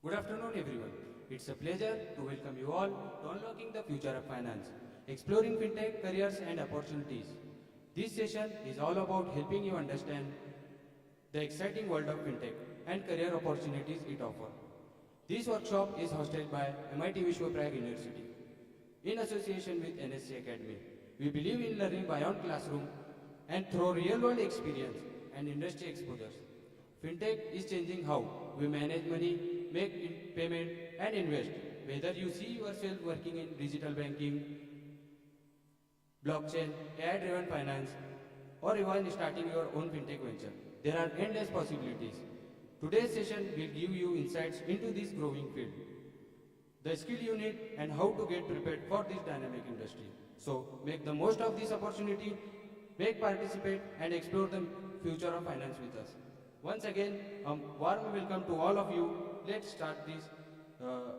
Good afternoon, everyone. It's a pleasure to welcome you all to Unlocking the Future of Finance, exploring fintech careers and opportunities. This session is all about helping you understand the exciting world of fintech and career opportunities it offers. This workshop is hosted by MIT Vishwaprayag University in association with NSC Academy. We believe in learning beyond classroom and through real-world experience and industry exposures. Fintech is changing how we manage money, make payment and invest. Whether you see yourself working in digital banking, blockchain, AI-driven finance, or even starting your own fintech venture, there are endless possibilities. Today's session will give you insights into this growing field, the skill you need, and how to get prepared for this dynamic industry. So make the most of this opportunity, make participate, and explore the future of finance with us. Once again, warm welcome to all of you. Let's start this. Uh,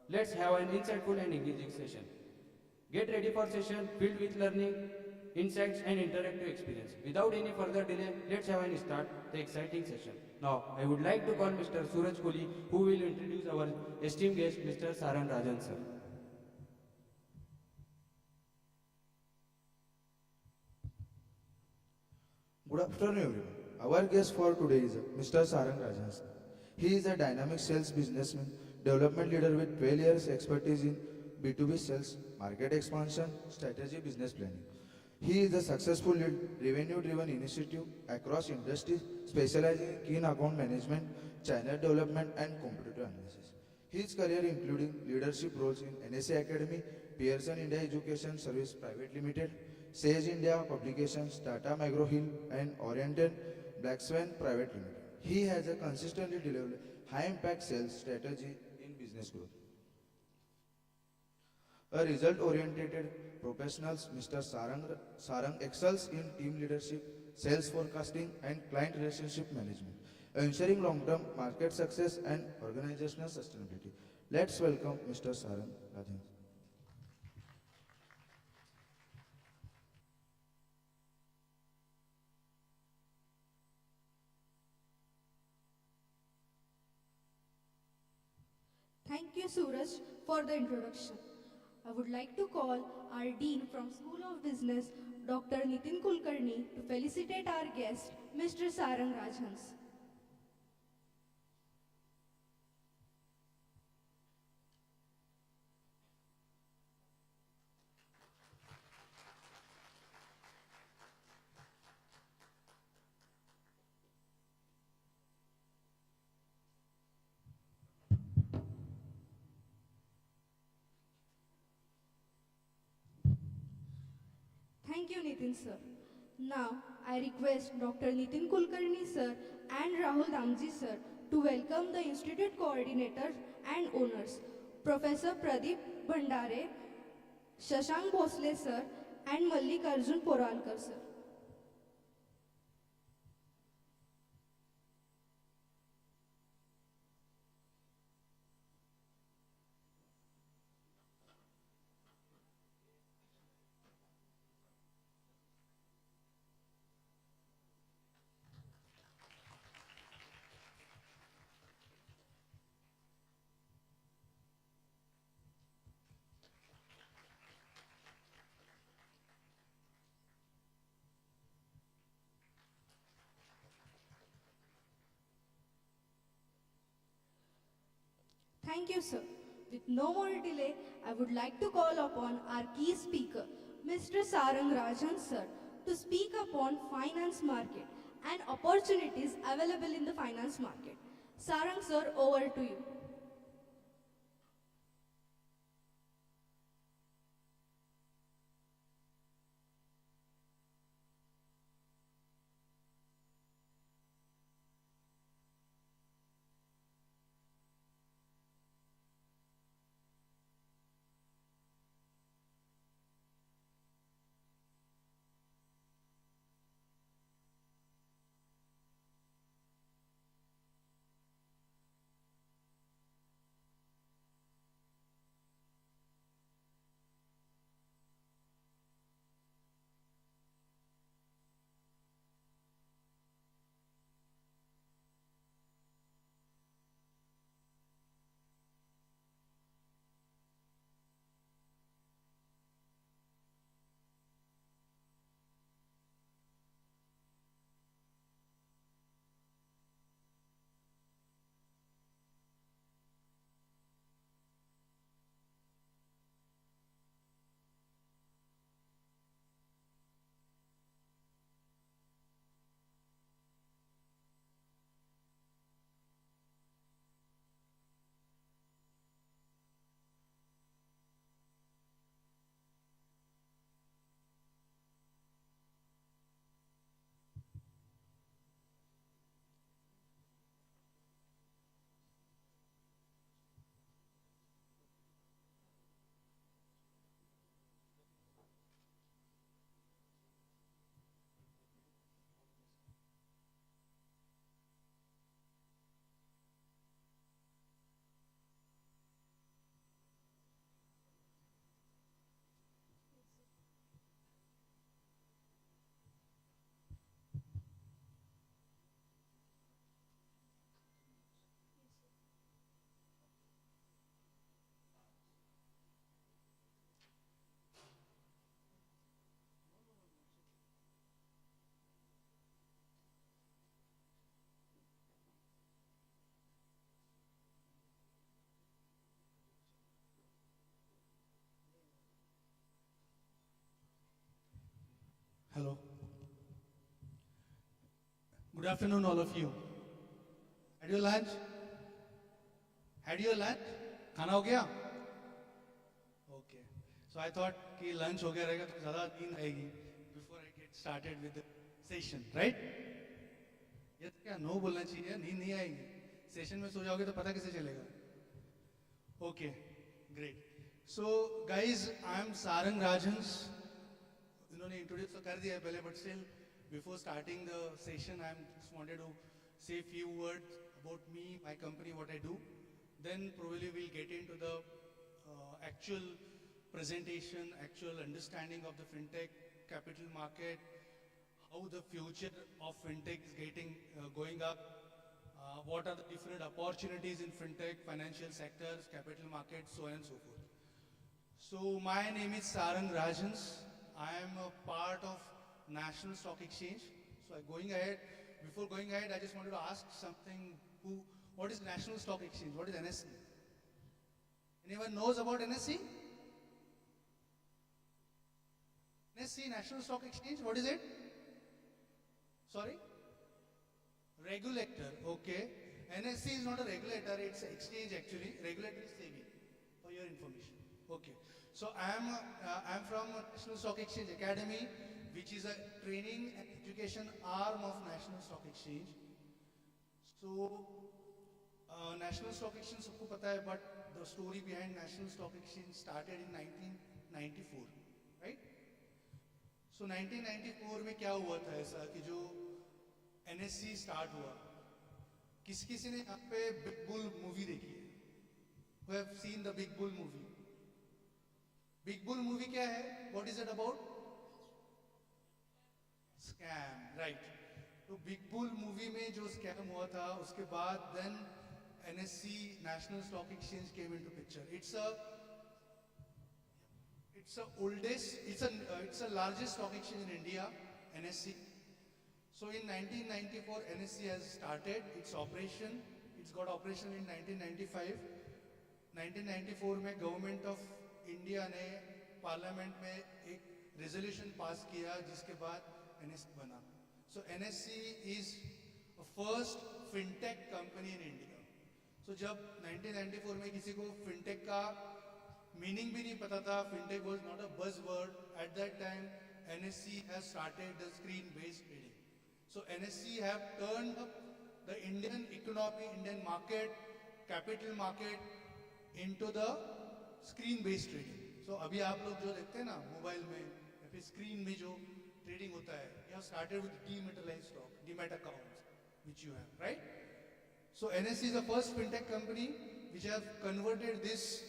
let's have an insightful and engaging session. Get ready for session filled with learning, insights, and interactive experience. Without any further delay, let's have and start the exciting session. Now, I would like to call Mr. Suraj Kohli, who will introduce our esteemed guest, Mr. Sarang Rajan, sir. Good afternoon, everyone. Our guest for today is Mr. Sarang Rajan. He is a dynamic sales businessman, development leader with 12 years expertise in B2B sales, market expansion, strategy, business planning. He is a successful lead revenue-driven initiative across industries, specializing in key account management, channel development, and competitive analysis. His career including leadership roles in NSA Academy, Pearson India Education Service Private Limited, Sage India Publications, Tata Micro Hill, and Oriental Black Swan Private Limited. He has a consistently delivered high-impact sales strategy in business growth. A result-oriented professional, Mr. Sarang excels in team leadership, sales forecasting, and client relationship management, ensuring long-term market success and organizational sustainability. Let's welcome Mr. Sarang Rajan. Thank you, Suraj, for the introduction. I would like to call our Dean from School of Business, Dr. Nitin Kulkarni, to felicitate our guest, Mr. Sarang Rajhans. Thank you, Nitin sir. Now, I request Dr. Nitin Kulkarni sir and Rahul Damji sir to welcome the Institute coordinators and owners, Professor Pradeep Bhandare, Shashank Bhosle sir, and Mallikarjun Poralkar sir. Thank you, sir. With no more delay, I would like to call upon our key speaker, Mr. Sarang Rajan, sir, to speak upon finance market and opportunities available in the finance market. Sarang, sir, over to you. Hello. Good afternoon, all of you. Had your lunch? Had your lunch? खाना हो गया? Okay. So I thought कि lunch हो गया रहेगा तो ज़्यादा नींद आएगी before I get started with the session, right? ये तो क्या no बोलना चाहिए, नींद नहीं आएगी. Session में सो जाओगे तो पता कैसे चलेगा? Okay, great. So guys, I am Sarang Rajans. इन्होंने introduce तो कर दिया है पहले, but still before starting the session, I just wanted to say a few words about me, my company, what I do. Then probably we'll get into the actual presentation, actual understanding of the fintech capital market, how the future of fintech is going up, what are the different opportunities in fintech, financial sectors, capital markets, so on and so forth. So my name is Sarang Rajans. I am a part of National Stock Exchange. So before going ahead, I just wanted to ask something. What is National Stock Exchange? What is NSE? Anyone knows about NSE? NSE, National Stock Exchange, what is it? Sorry? Regulator, okay. NSE is not a regulator, it's an exchange actually. Regulator is SEBI, for your information. Okay. So I'm from National Stock Exchange Academy, which is a training and education arm of National Stock Exchange. So, National Stock Exchange सबको पता है, but the story behind National Stock Exchange started in 1994, right? So 1994 में क्या हुआ था ऐसा कि जो NSE start हुआ, किसी ने यहाँ पे Big Bull movie देखी है? Who have seen the Big Bull movie? Big Bull movie क्या है? What is it about? Scam, right? तो Big Bull movie में जो scam हुआ था, उसके बाद then NSE, National Stock Exchange came into picture. It's a largest stock exchange in India, NSE. So in 1994, NSE has started its operation. It's got operation in 1995. 1994 में Government of India ने Parliament में एक resolution pass किया जिसके बाद NSE बना. So NSE is a first fintech company in India. So जब 1994 में किसी को fintech का meaning भी नहीं पता था, fintech was not a buzzword. At that time, NSE has started the screen-based trading. So NSE have turned up the Indian economy, Indian market, capital market into the screen-based trading. So अभी आप लोग जो देखते हैं ना mobile में या फिर स्क्रीन में जो ट्रेडिंग होता है, you have started with dematalized stock, demat accounts, which you have, right? So NSE is the first fintech company which have converted this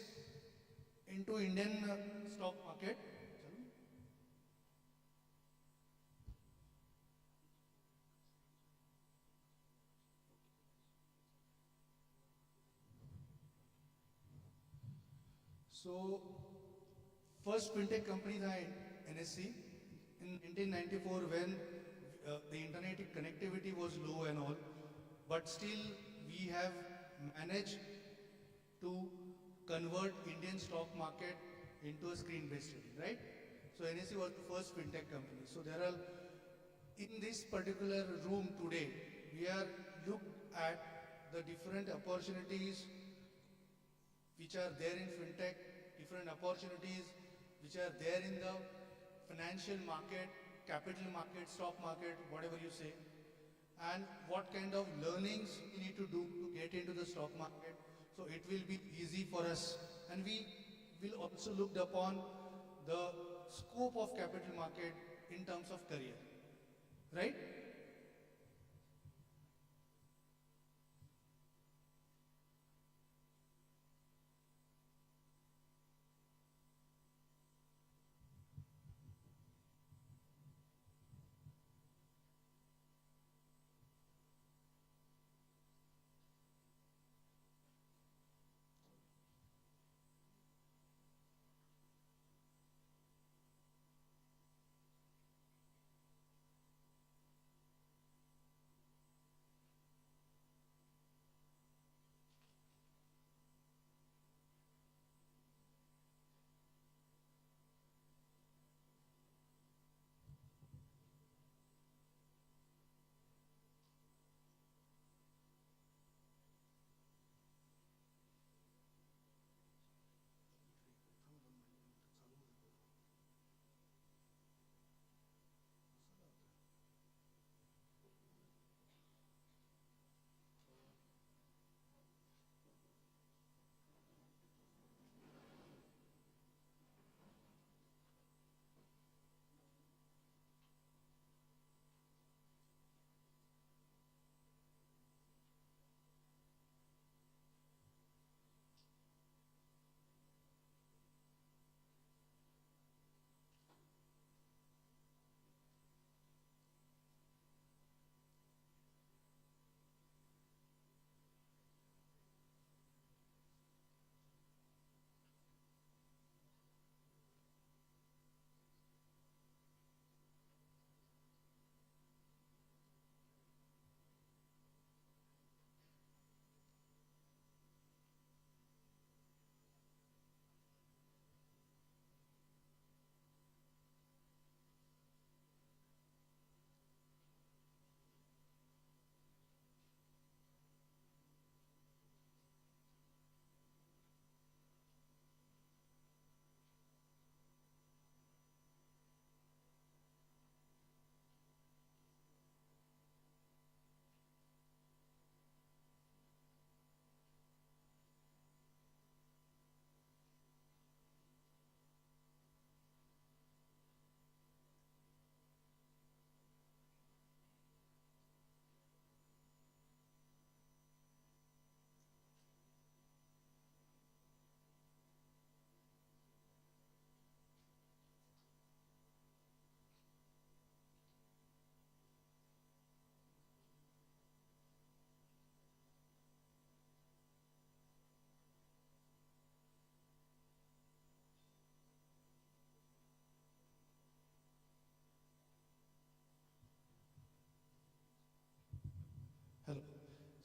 into Indian stock market. So first fintech company था NSE in 1994 when the internet connectivity was low and all, but still we have managed to convert Indian stock market into a screen-based trading, right? So NSE was the first fintech company. So there are, in this particular room today, we are look at the different opportunities which are there in fintech, different opportunities which are there in the financial market, capital market, stock market, whatever you say, and what kind of learnings we need to do to get into the stock market. So it will be easy for us, and we will also look upon the scope of capital market in terms of career, right?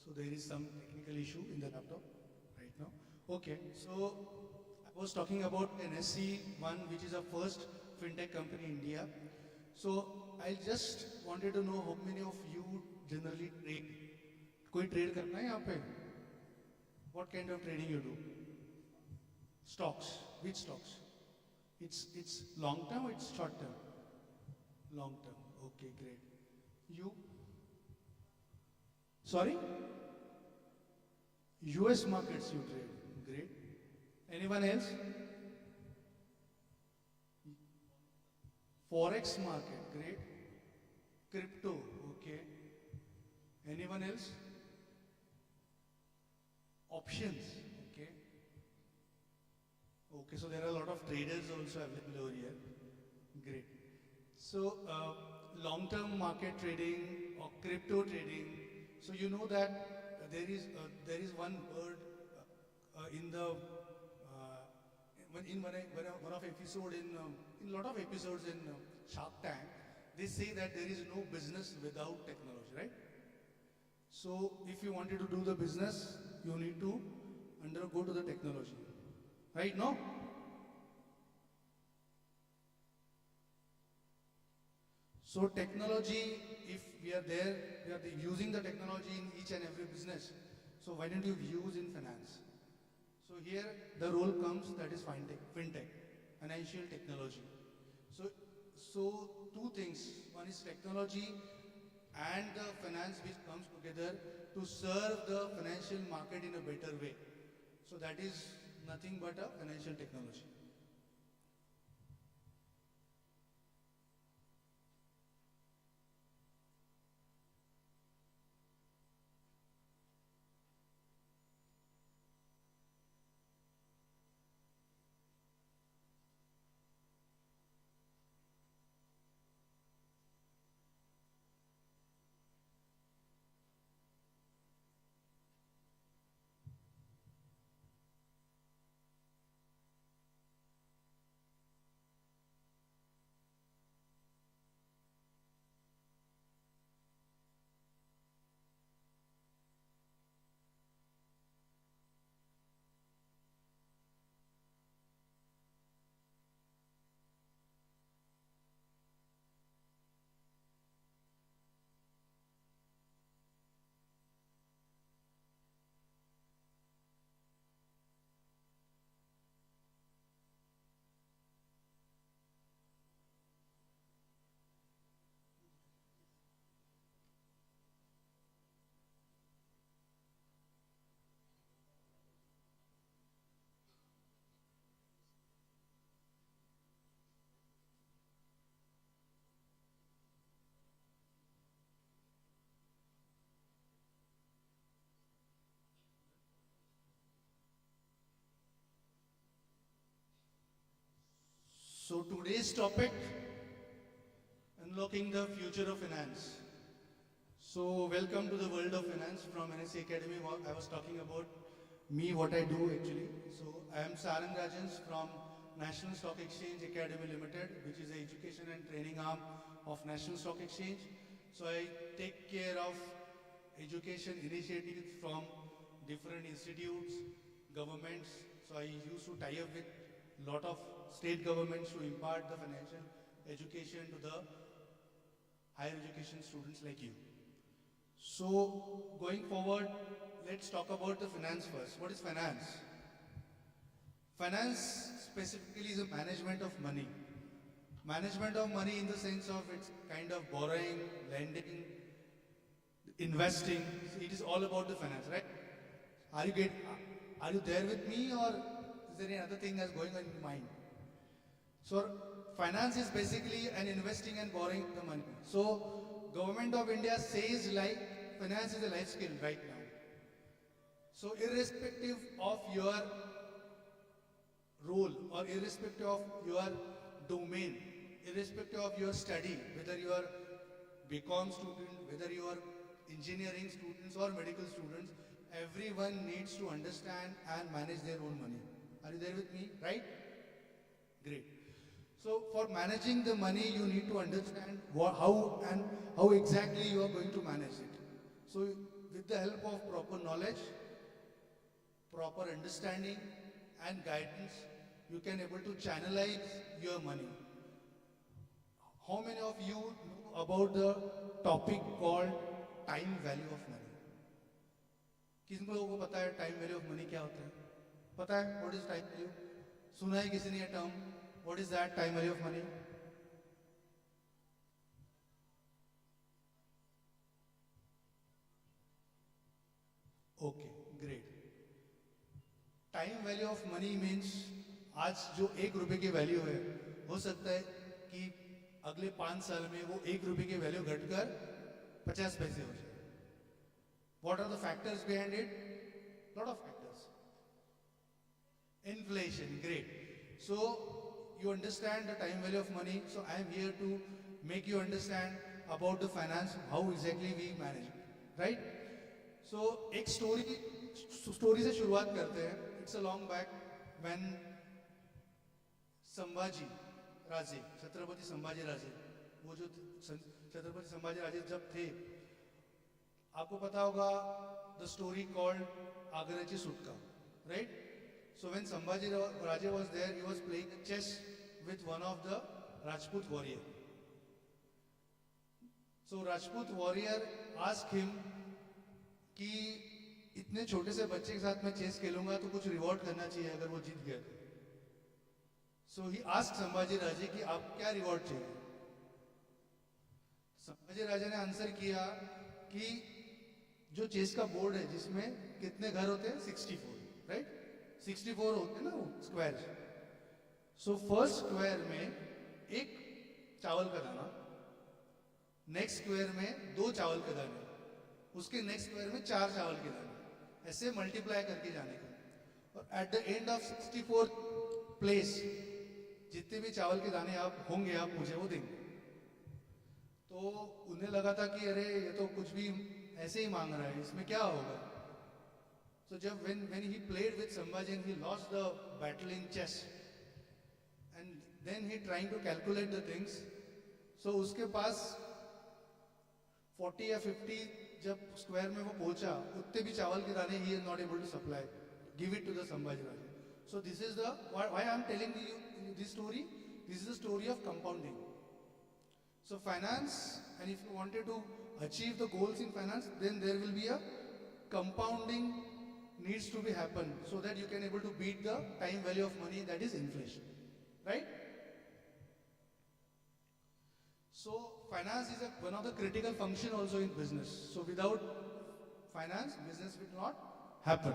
So there is some technical issue in the laptop right now. Okay, so I was talking about NSC1, which is a first fintech company in India. So I just wanted to know how many of you generally trade. कोई trade करना है यहाँ पे? What kind of trading you do? Stocks. Which stocks? It's long term or it's short term? Long term. Okay, great. You? Sorry? US markets you trade. Great. Anyone else? Forex market. Great. Crypto. Okay. Anyone else? Options. Okay. Okay, so there are a lot of traders also available over here. Great. So, long-term market trading or crypto trading. So you know that there is one word in the one of episode in lot of episodes in Shark Tank. They say that there is no business without technology, right? So if you wanted to do the business, you need to undergo to the technology, right? No. So technology, if we are using the technology in each and every business. So why don't you use in finance? So here the role comes, that is fintech, financial technology. So two things. One is technology and the finance which comes together to serve the financial market in a better way. So that is nothing but a financial technology. So today's topic, unlocking the future of finance. So welcome to the world of finance from NSC Academy. I was talking about me, what I do actually. So I am Sarang Rajans from National Stock Exchange Academy Limited, which is the education and training arm of National Stock Exchange. So I take care of education initiatives from different institutes, governments. So I used to tie up with lot of state governments to impart the financial education to the higher education students like you. So going forward, let's talk about the finance first. What is finance? Finance specifically is a management of money. Management of money in the sense of it's kind of borrowing, lending, investing. It is all about the finance, right? Are you there with me, or is there any other thing that's going on in your mind? So finance is basically an investing and borrowing the money. So government of India says like finance is a life skill right now. So irrespective of your role or irrespective of your domain, irrespective of your study, whether you are BCom student, whether you are engineering students or medical students, everyone needs to understand and manage their own money. Are you there with me? Right? Great. So for managing the money, you need to understand how exactly you are going to manage it. So with the help of proper knowledge, proper understanding and guidance, you can able to channelize your money. How many of you know about the topic called time value of money? किन लोगों को पता है time value of money क्या होता है? पता है व्हाट इज टाइम वैल्यू? सुना है किसी ने ये term? What is that time value of money? Okay, great. Time value of money means आज जो 1 रुपए की वैल्यू है, हो सकता है कि अगले 5 साल में वो 1 रुपए की वैल्यू घटकर 50 पैसे हो जाए. What are the factors behind it? Lot of factors. Inflation, great. So you understand the time value of money. So I am here to make you understand about the finance, how exactly we manage it, right? So एक story से शुरुआत करते हैं. It's a long back when Sambhaji Raje, Chhatrapati Sambhaji Raje, वो जो छत्रपति संभाजी राजे जब थे, आपको पता होगा the story called आगऱ्याची सुटका, right? So when Sambhaji Raje was there, he was playing chess with one of the Rajput warrior. So Rajput warrior asked him कि इतने छोटे से बच्चे के साथ मैं चेस खेलूंगा तो कुछ रिवॉर्ड करना चाहिए अगर वो जीत गया तो. So he asked Sambhaji Raje कि आप क्या रिवॉर्ड चाहिए? संभाजी राजे ने आंसर किया कि जो चेस का बोर्ड है जिसमें कितने घर होते हैं? 64, राइट? 64 होते हैं ना वो स्क्वायर. सो फर्स्ट स्क्वायर में एक चावल का दाना, नेक्स्ट स्क्वायर में 2 चावल के दाने, उसके नेक्स्ट स्क्वायर में 4 चावल के दाने, ऐसे मल्टीप्लाई करके जाने का. और at the end of 64 place जितने भी चावल के दाने आप होंगे आप मुझे वो देंगे. तो उन्हें लगा था कि अरे ये तो कुछ भी ऐसे ही मांग रहा है, इसमें क्या होगा. So जब when he played with Sambhaji and he lost the battle in chess and then he trying to calculate the things, so उसके पास 40 या 50 जब स्क्वायर में वो पहुंचा, उतने भी चावल के दाने he is not able to supply, give it to the Sambhaji Raja. So this is the why I am telling you this story. This is the story of compounding. So finance, and if you wanted to achieve the goals in finance, then there will be a compounding needs to be happen so that you can able to beat the time value of money, that is inflation, right? So finance is one of the critical function also in business. So without finance, business will not happen.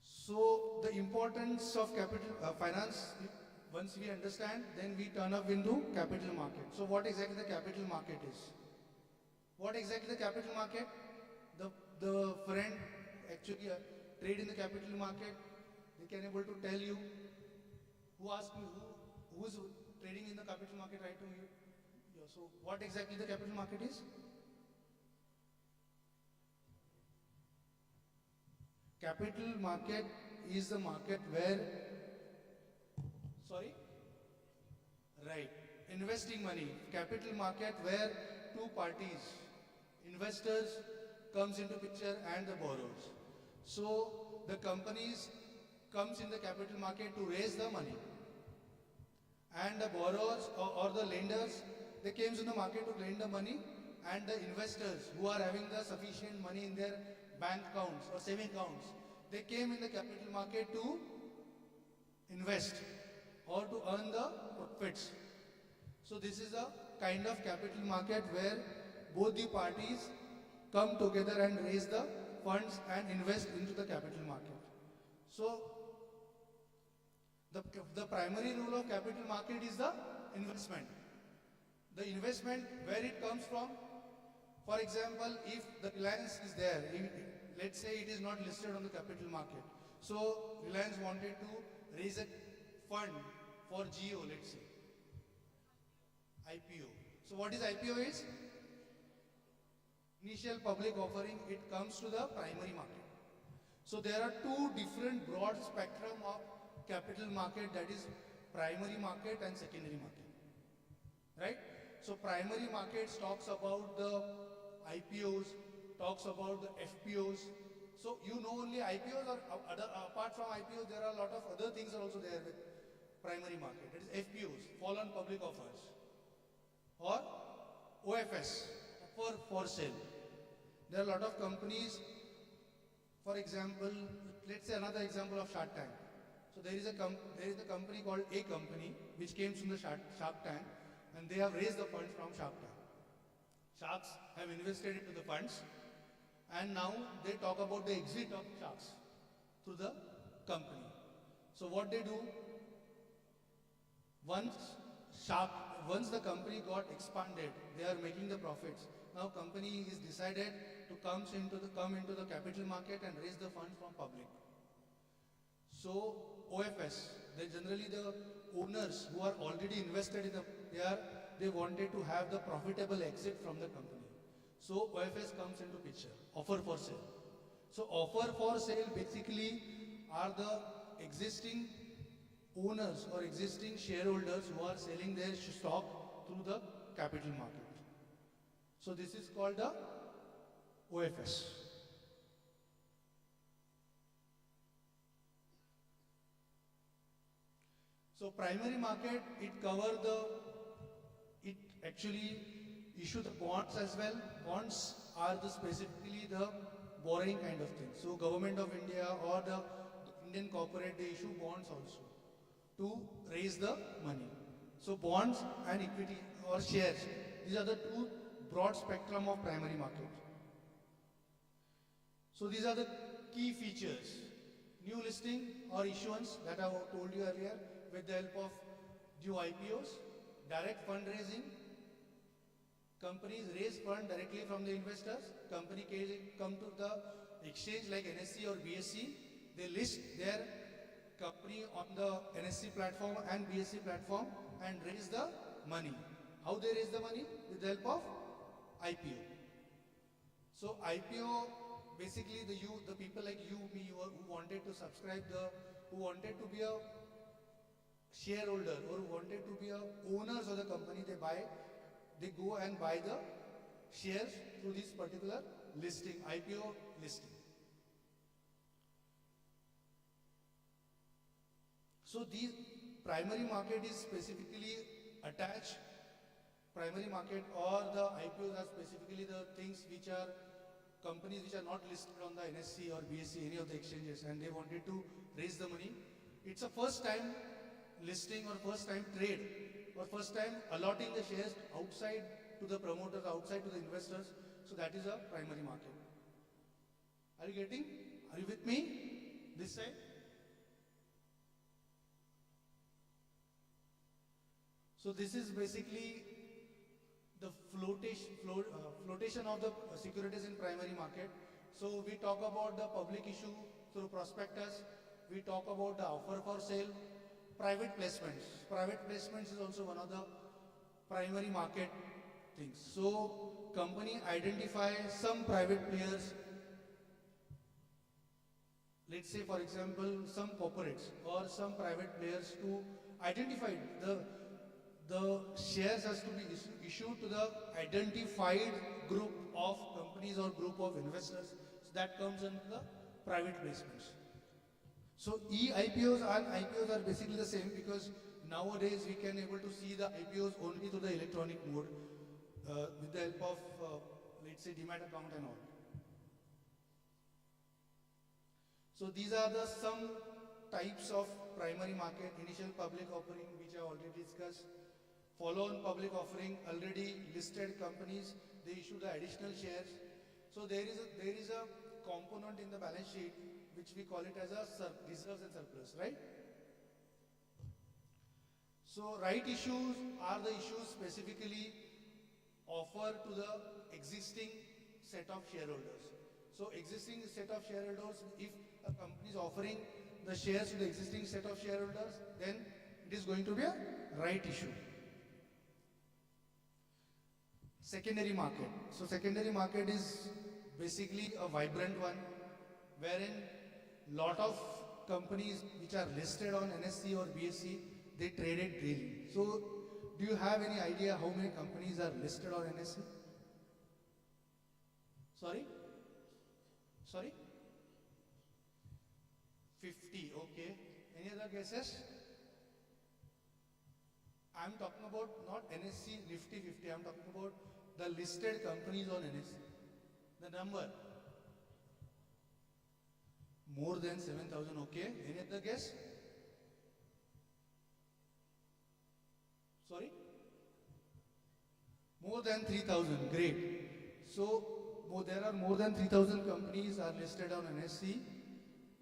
So the importance of capital finance, once we understand, then we turn up into capital market. So what exactly the capital market is? What exactly the capital market? The friend actually trade in the capital market, they can able to tell you. Who asked me who is trading in the capital market right now? Yeah, so what exactly the capital market is? Capital market is the market where, sorry? Right, investing money. Capital market where 2 parties, investors comes into picture and the borrowers. So the companies comes in the capital market to raise the money. And the borrowers or the lenders, they came in the market to lend the money, and the investors who are having the sufficient money in their bank accounts or saving accounts, they came in the capital market to invest or to earn the profits. So this is a kind of capital market where both the parties come together and raise the funds and invest into the capital market. So the primary rule of capital market is the investment. The investment, where it comes from. For example, if the Reliance is there, let's say it is not listed on the capital market. So Reliance wanted to raise a fund for Geo, let's say. IPO. So what is IPO is? Initial public offering, it comes to the primary market. So there are 2 different broad spectrum of capital market, that is primary market and secondary market, right? So primary market talks about the IPOs, talks about the FPOs. So you know only IPOs, or apart from IPOs, there are a lot of other things are also there with primary market. It is FPOs, follow-on public offers, or OFS, offer for sale. There are a lot of companies, for example, let's say another example of Shark Tank. So there is a company called A Company which came from the Shark Tank, and they have raised the funds from Shark Tank. Sharks have invested into the funds, and now they talk about the exit of sharks to the company. So what they do, once the company got expanded, they are making the profits. Now company is decided to come into the capital market and raise the funds from public. So OFS, they generally the owners who are already invested in they wanted to have the profitable exit from the company. So OFS comes into picture, offer for sale. So offer for sale basically are the existing owners or existing shareholders who are selling their stock through the capital market. So this is called the OFS. So primary market, it actually issue the bonds as well. Bonds are specifically the borrowing kind of thing. So government of India or the Indian corporate, they issue bonds also to raise the money. So bonds and equity or shares, these are the two broad spectrum of primary market. So these are the key features. New listing or issuance that I told you earlier with the help of due IPOs, direct fundraising. Companies raise fund directly from the investors. Company come to the exchange like NSE or BSE. They list their company on the NSE platform and BSE platform and raise the money. How they raise the money? With the help of IPO. So IPO, basically the people like you, me, who wanted to subscribe who wanted to be a shareholder or who wanted to be a owners of the company, they go and buy the shares through this particular listing, IPO listing. So these primary market is specifically attached. Primary market or the IPOs are specifically the things which are companies which are not listed on the NSE or BSE, any of the exchanges, and they wanted to raise the money. It's a first time listing or first time trade or first time allotting the shares outside to the promoters, outside to the investors. So that is a primary market. Are you getting? Are you with me? This side? So this is basically the flotation of the securities in primary market. So we talk about the public issue through prospectus. We talk about the offer for sale, private placements. Private placements is also one of the primary market things. So company identify some private players. Let's say for example some corporates or some private players to identify the shares has to be issued to the identified group of companies or group of investors. So that comes under the private placements. So e-IPOs and IPOs are basically the same because nowadays we can able to see the IPOs only through the electronic mode with the help of let's say demat account and all. So these are the some types of primary market. Initial public offering, which I already discussed. Follow-on public offering, already listed companies, they issue the additional shares. So there is a component in the balance sheet which we call it as a reserves and surplus, right? So right issues are the issues specifically offered to the existing set of shareholders. So existing set of shareholders, if a company is offering the shares to the existing set of shareholders, then it is going to be a right issue. Secondary market. So secondary market is basically a vibrant one wherein lot of companies which are listed on NSE or BSE, they trade it daily. So do you have any idea how many companies are listed on NSE? Sorry? Sorry? 50, okay. Any other guesses? I'm talking about not NSE Nifty 50, I'm talking about the listed companies on NSE. The number. More than 7,000, okay. Any other guess? Sorry? More than 3,000, great. So, there are more than 3,000 companies are listed on NSE.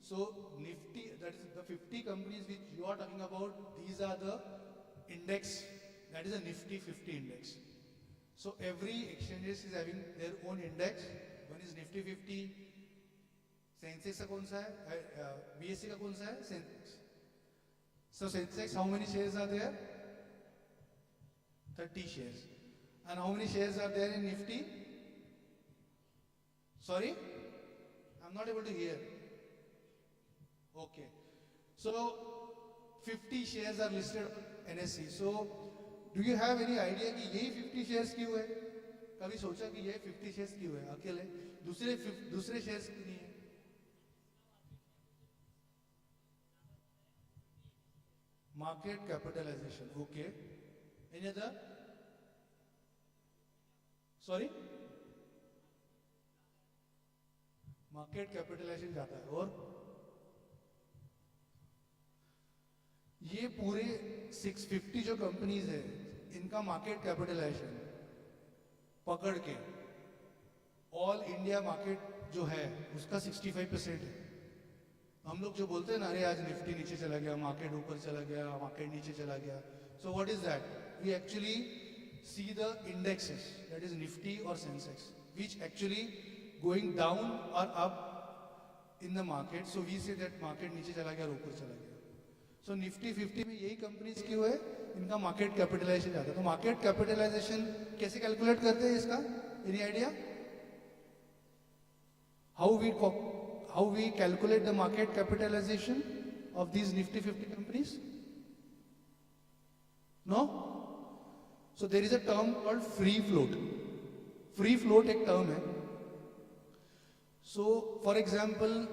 So, Nifty, that is the 50 companies which you are talking about, these are the index, that is a Nifty 50 index. So, every exchanges is having their own index. One is Nifty 50, Sensex का कौन सा है? BSE का कौन सा है? Sensex. So, Sensex, how many shares are there? 30 shares. And how many shares are there in Nifty? Sorry? I'm not able to hear. Okay. So, 50 shares are listed on NSE. So, do you have any idea कि यही 50 shares क्यों है? कभी सोचा कि ये 50 shares क्यों है? अकेले दूसरे shares क्यों नहीं है? Market capitalization. Okay. Any other? Sorry? Market capitalization जाता है और ये पूरे 650 जो कंपनीज है इनका मार्केट कैपिटलाइजेशन पकड़ के ऑल इंडिया मार्केट जो है उसका 65% है. हम लोग जो बोलते हैं ना, अरे आज निफ्टी नीचे चला गया, मार्केट ऊपर चला गया, मार्केट नीचे चला गया. So what is that? We actually see the indexes, that is Nifty और Sensex, which actually going down और up in the market. So we say that market नीचे चला गया और ऊपर चला गया. सो निफ्टी 50 में यही कंपनीज क्यों है, इनका मार्केट कैपिटलाइजेशन जाता है. तो मार्केट कैपिटलाइजेशन कैसे कैलकुलेट करते हैं इसका? Any idea? How we calculate the market capitalization of these Nifty 50 companies? No? So there is a term called free float. Free float एक term है. So for example,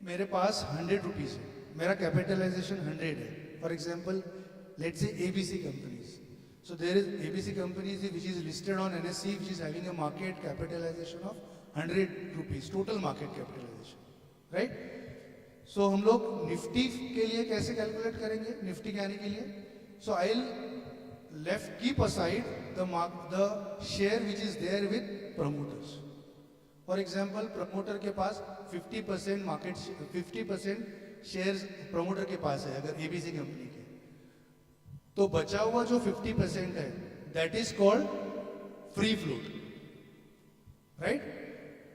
मेरे पास 100 rupees है, मेरा capitalization 100 है. For example, let's say ABC companies. So there is ABC companies which is listed on NSE, which is having a market capitalization of 100 rupees, total market capitalization, right? So हम लोग Nifty के लिए कैसे calculate करेंगे, Nifty के आने के लिए? So I'll keep aside the share which is there with promoters. For example, promoter के पास 50% market 50% shares promoter के पास है अगर ABC कंपनी के, तो बचा हुआ जो 50% है, that is called free float, right?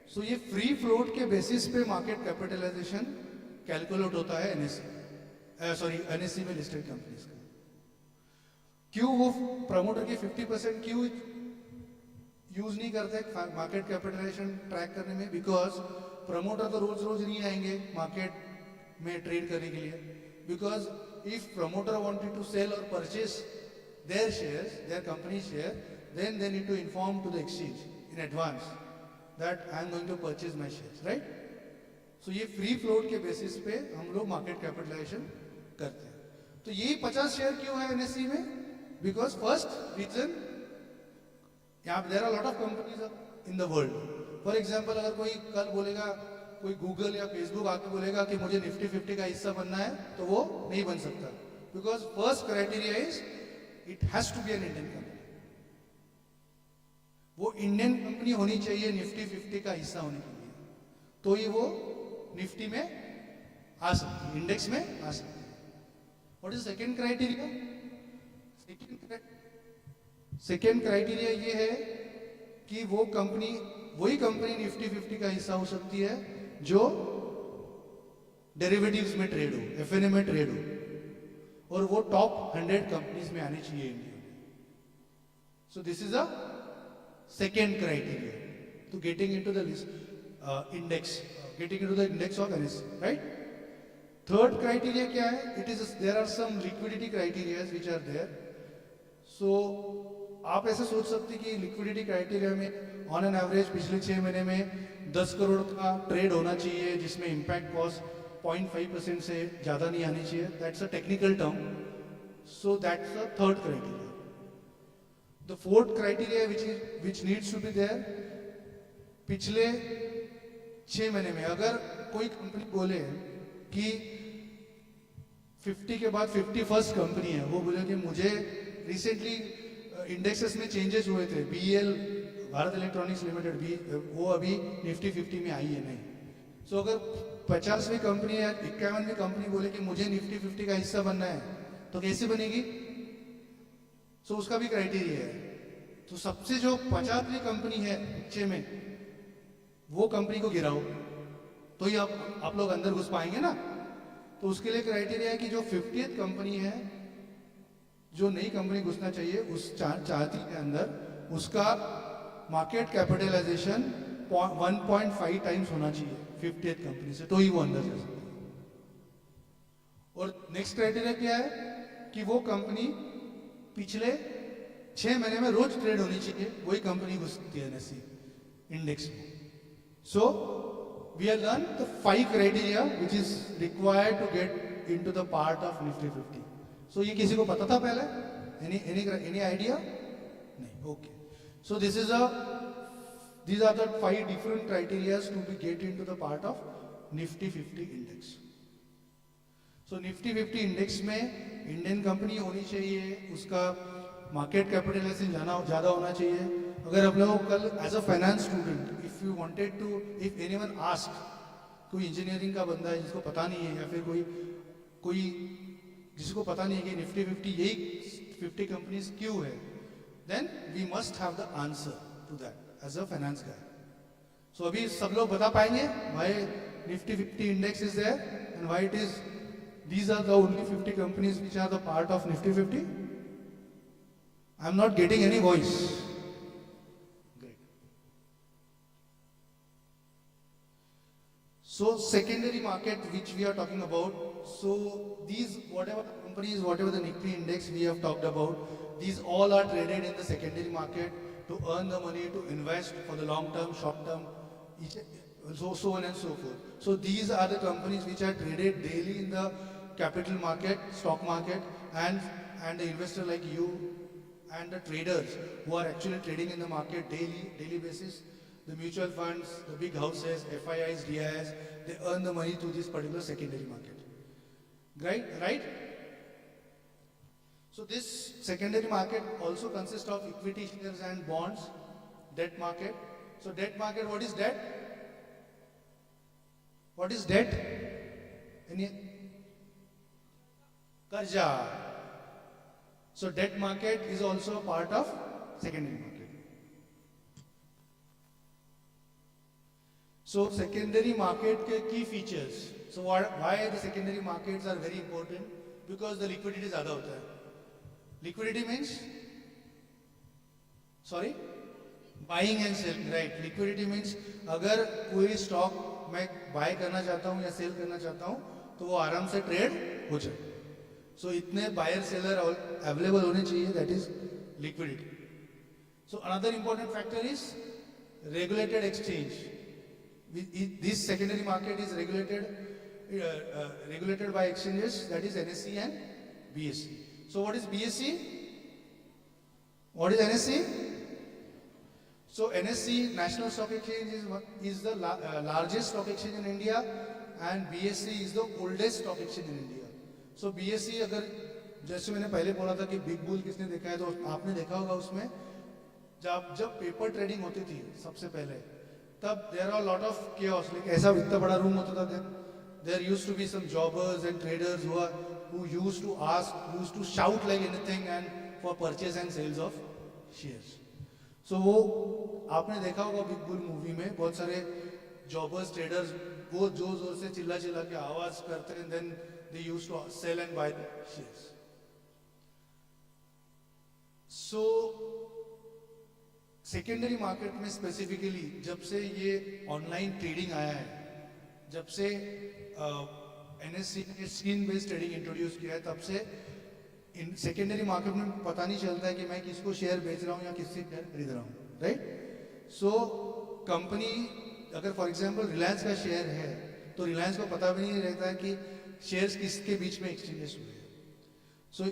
सो ये फ्री फ्लोट के बेसिस पे मार्केट कैपिटलाइजेशन कैलकुलेट होता है एनएससी में लिस्टेड कंपनीज का. क्यों वो प्रमोटर के 50% क्यों यूज नहीं करते मार्केट कैपिटलाइजेशन ट्रैक करने में? बिकॉज प्रमोटर तो रोज रोज नहीं आएंगे मार्केट में ट्रेड करने के लिए. Because if promoter wanted to sell और purchase their shares, their company share, then they need to inform to the exchange in advance that I am going to purchase my shares, right? So ये free float के basis पे हम लोग market capitalization करते हैं. तो ये 50 share क्यों है NSE में? Because first reason, यहाँ there are a lot of companies in the world. For example, अगर कोई कल बोलेगा, कोई Google या Facebook आके बोलेगा कि मुझे Nifty 50 का हिस्सा बनना है, तो वो नहीं बन सकता. Because first criteria is it has to be an Indian company. वो इंडियन कंपनी होनी चाहिए निफ्टी 50 का हिस्सा होने के लिए, तो ही वो निफ्टी में आ सकती है, इंडेक्स में आ सकती है. What is second criteria? Second criteria ये है कि वही कंपनी निफ्टी 50 का हिस्सा हो सकती है जो डेरिवेटिव्स में ट्रेड हो, एफएनए में ट्रेड हो, और वो टॉप 100 कंपनीज में आनी चाहिए इंडिया में. So this is a second criteria to getting into the list, index, getting into the index of NSE, right? Third criteria क्या है? There are some liquidity criteria which are there. So आप ऐसे सोच सकते हैं कि liquidity criteria में on an average पिछले 6 महीने में 10 करोड़ का ट्रेड होना चाहिए जिसमें इम्पैक्ट कॉस्ट 0.5% से ज़्यादा नहीं आनी चाहिए. That's a technical term. So that's a third criteria. The fourth criteria which needs to be there, पिछले 6 महीने में अगर कोई कंपनी बोले कि 50 के बाद 51st कंपनी है, वो बोले कि मुझे रिसेंटली इंडेक्सेस में चेंजेस हुए थे, बीएल भारत इलेक्ट्रॉनिक्स लिमिटेड वो अभी निफ्टी 50 में आई है नहीं. सो अगर 50वीं कंपनी या 51वीं कंपनी बोले कि मुझे निफ्टी 50 का हिस्सा बनना है, तो कैसे बनेगी? सो उसका भी क्राइटेरिया है. तो सबसे जो 50वीं कंपनी है नीचे में, वो कंपनी को गिराओ तो ही आप लोग अंदर घुस पाएंगे ना. तो उसके लिए क्राइटेरिया है कि जो 50th कंपनी है, जो नई कंपनी घुसना चाहिए उस चार्ती के अंदर, उसका मार्केट कैपिटलाइजेशन 1.5 टाइम्स होना चाहिए 50th कंपनी से, तो ही वो अंदर जा सकता है. और नेक्स्ट क्राइटेरिया क्या है कि वो कंपनी पिछले 6 महीने में रोज ट्रेड होनी चाहिए, वही कंपनी घुसती है एनएससी इंडेक्स में. सो we have learned the 5 criteria which is required to get into the part of Nifty 50. So ये किसी को पता था पहले? Any idea? नहीं. Okay. So these are the 5 different criteria to be get into the part of Nifty 50 index. So Nifty 50 index में Indian company होनी चाहिए, उसका मार्केट कैपिटलाइजेशन ज़्यादा होना चाहिए. अगर आप लोग कल as a finance student if you wanted to, if anyone ask, कोई इंजीनियरिंग का बंदा है जिसको पता नहीं है, या फिर कोई जिसको पता नहीं है कि निफ्टी 50 यही 50 कंपनीज क्यों है, then we must have the answer to that as a finance guy. So अभी सब लोग बता पाएंगे why Nifty 50 index is there and why it is these are the only 50 companies which are the part of Nifty 50? I am not getting any voice. Great. So secondary market which we are talking about, so these whatever the companies, whatever the Nifty index we have talked about, these all are traded in the secondary market to earn the money, to invest for the long term, short term, so on and so forth. So these are the companies which are traded daily in the capital market, stock market, and the investor like you and the traders who are actually trading in the market daily basis, the mutual funds, the big houses, FIIs, DIIs, they earn the money to this particular secondary market. Right? So this secondary market also consists of equity shares and bonds, debt market. So debt market, what is debt? What is debt? Any? Karja. So debt market is also a part of secondary market. So secondary market ke key features. So why the secondary markets are very important? Because the liquidity ज़्यादा होता है. Liquidity means, sorry, buying and selling, right? Liquidity means अगर कोई stock मैं bye करना चाहता हूँ या सेल करना चाहता हूँ, तो वो आराम से ट्रेड हो जाए. So इतने buyer seller available होने चाहिए, that is liquidity. So another important factor is regulated exchange. This secondary market is regulated by exchanges, that is NSE and BSE. So what is BSE? What is NSE? So NSE, National Stock Exchange, is the largest stock exchange in India, and BSE is the oldest stock exchange in India. So BSE, अगर जैसे मैंने पहले बोला था कि big bull किसने देखा है, तो आपने देखा होगा उसमें जब पेपर ट्रेडिंग होती थी सबसे पहले, तब there are lot of chaos. Like ऐसा इतना बड़ा रूम होता था, there used to be some jobbers and traders who used to ask, used to shout like anything and for purchase and sales of shares. So वो आपने देखा होगा big bull movie में, बहुत सारे जॉबर्स ट्रेडर्स वो जोर से चिल्ला के आवाज करते हैं, then they used to sell and buy the shares. So secondary market में स्पेसिफिकली जब से ये ऑनलाइन ट्रेडिंग आया है, जब से एनएससी ने स्क्रीन बेस्ड ट्रेडिंग इंट्रोड्यूस किया है, तब से इन सेकेंडरी मार्केट में पता नहीं चलता है कि मैं किसको शेयर बेच रहा हूँ या किससे शेयर खरीद रहा हूँ, राइट? सो कंपनी अगर फॉर एग्जांपल रिलायंस का शेयर है तो रिलायंस को पता भी नहीं रहता है कि शेयर्स किसके बीच में एक्सचेंजेस हुए हैं. So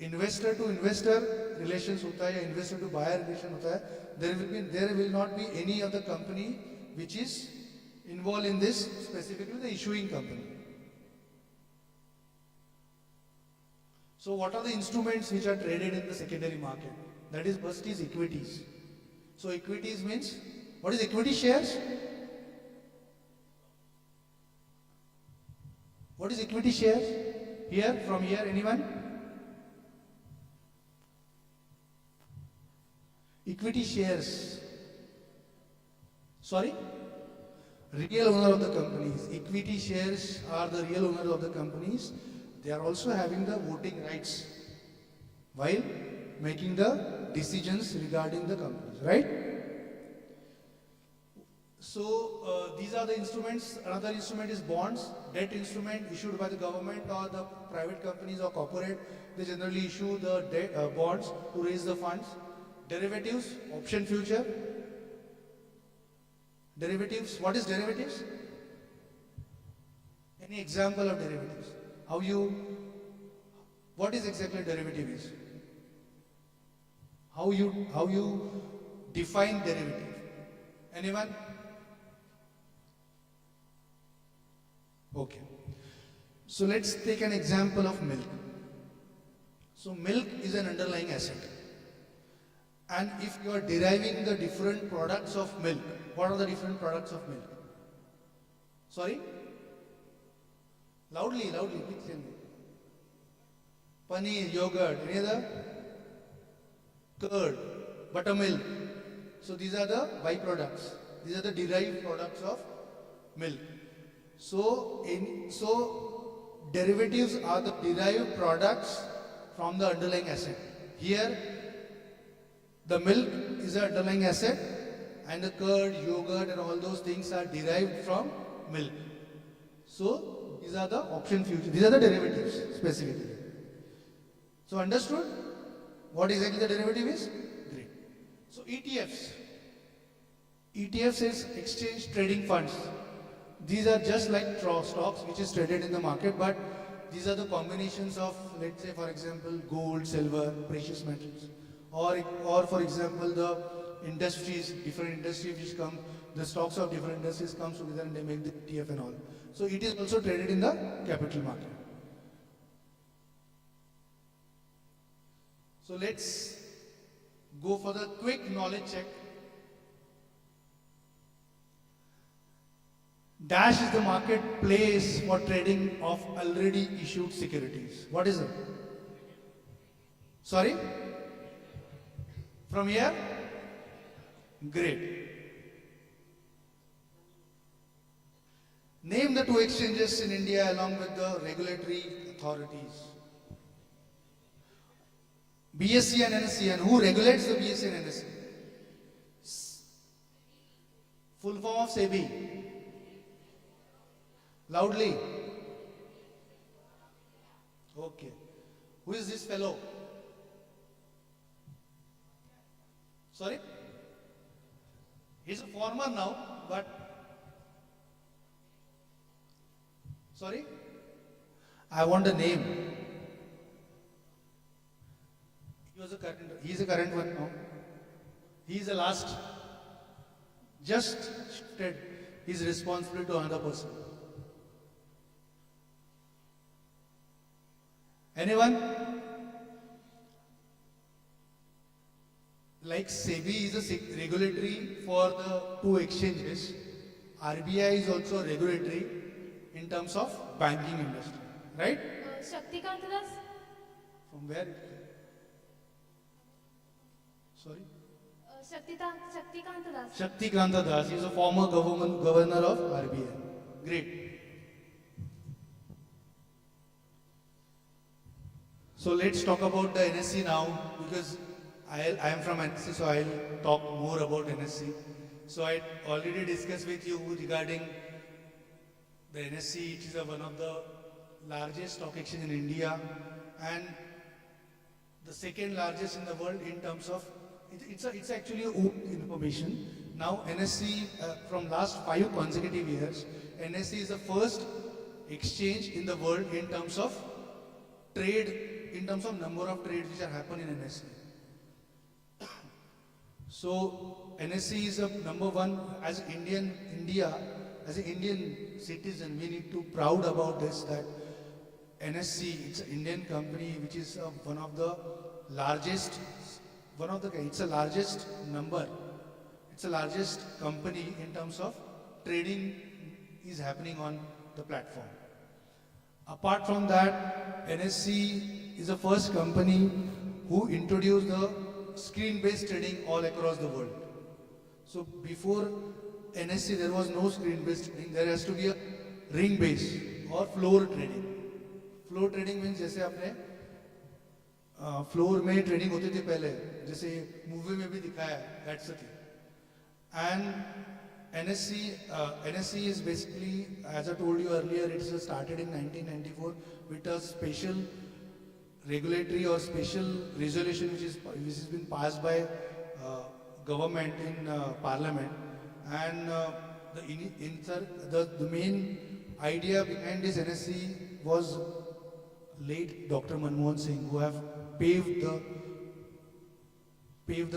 investor to investor relations होता है या इन्वेस्टर टू बायर रिलेशन होता है. There will not be any other company which is involve in this, specifically the issuing company. So what are the instruments which are traded in the secondary market? That is, first is equities. So equities means, what is equity shares? What is equity shares? Here, from here, anyone? Equity shares. Sorry? Real owner of the companies. Equity shares are the real owners of the companies. They are also having the voting rights while making the decisions regarding the companies, right? So these are the instruments. Another instrument is bonds, debt instrument issued by the government or the private companies or corporate. They generally issue the bonds to raise the funds. Derivatives, option future. Derivatives, what is derivatives? Any example of derivatives? What is exactly derivative is? How you define derivative? Anyone? Okay. So let's take an example of milk. So milk is an underlying asset. And if you are deriving the different products of milk, what are the different products of milk? Sorry? Loudly, please tell me. Paneer, yogurt, any other? Curd, buttermilk. So these are the byproducts. These are the derived products of milk. So derivatives are the derived products from the underlying asset. Here, the milk is an underlying asset, and the curd, yogurt, and all those things are derived from milk. So these are the option future. These are the derivatives specifically. So understood what exactly the derivative is? Great. So ETFs. ETFs is exchange trading funds. These are just like stocks which is traded in the market, but these are the combinations of, let's say for example, gold, silver, precious metals, or for example the industries, different industries which come, the stocks of different industries comes together and they make the ETF and all. So it is also traded in the capital market. So let's go for the quick knowledge check. Dash is the marketplace for trading of already issued securities. What is it? Sorry? From here? Great. Name the two exchanges in India along with the regulatory authorities. BSE and NSE. And who regulates the BSE and NSE? Full form of SEBI. Loudly. Okay. Who is this fellow? Sorry? He's a former now, but sorry? I want a name. He is a current one now. He is the last. Just shifted his responsibility to another person. Anyone? Like SEBI is a regulatory for the two exchanges. RBI is also regulatory in terms of banking industry, right? Shaktikant Das? From where? Sorry? Shaktikant Das. Shaktikant Das. He is a former governor of RBI. Great. So let's talk about the NSE now, because I am from NSE, so I'll talk more about NSE. So I already discussed with you regarding the NSE. It is one of the largest stock exchange in India, and the second largest in the world in terms of, it's actually open information. Now NSE, from last 5 consecutive years, NSE is the first exchange in the world in terms of trade, in terms of number of trades which are happening in NSE. So NSE is a number one. As India, as an Indian citizen, we need to proud about this, that NSE, it's an Indian company which is one of the largest, it's the largest number, it's the largest company in terms of trading is happening on the platform. Apart from that, NSE is the first company who introduced the screen-based trading all across the world. So before NSE, there was no screen-based trading. There has to be a ring-based or floor trading. Floor trading means जैसे आपने floor में trading होती थी पहले, जैसे movie में भी दिखाया है, that's the thing. And NSE is basically, as I told you earlier, it started in 1994 with a special regulatory or special resolution which has been passed by government in parliament. And the main idea behind this NSE was late Dr. Manmohan Singh, who have paved the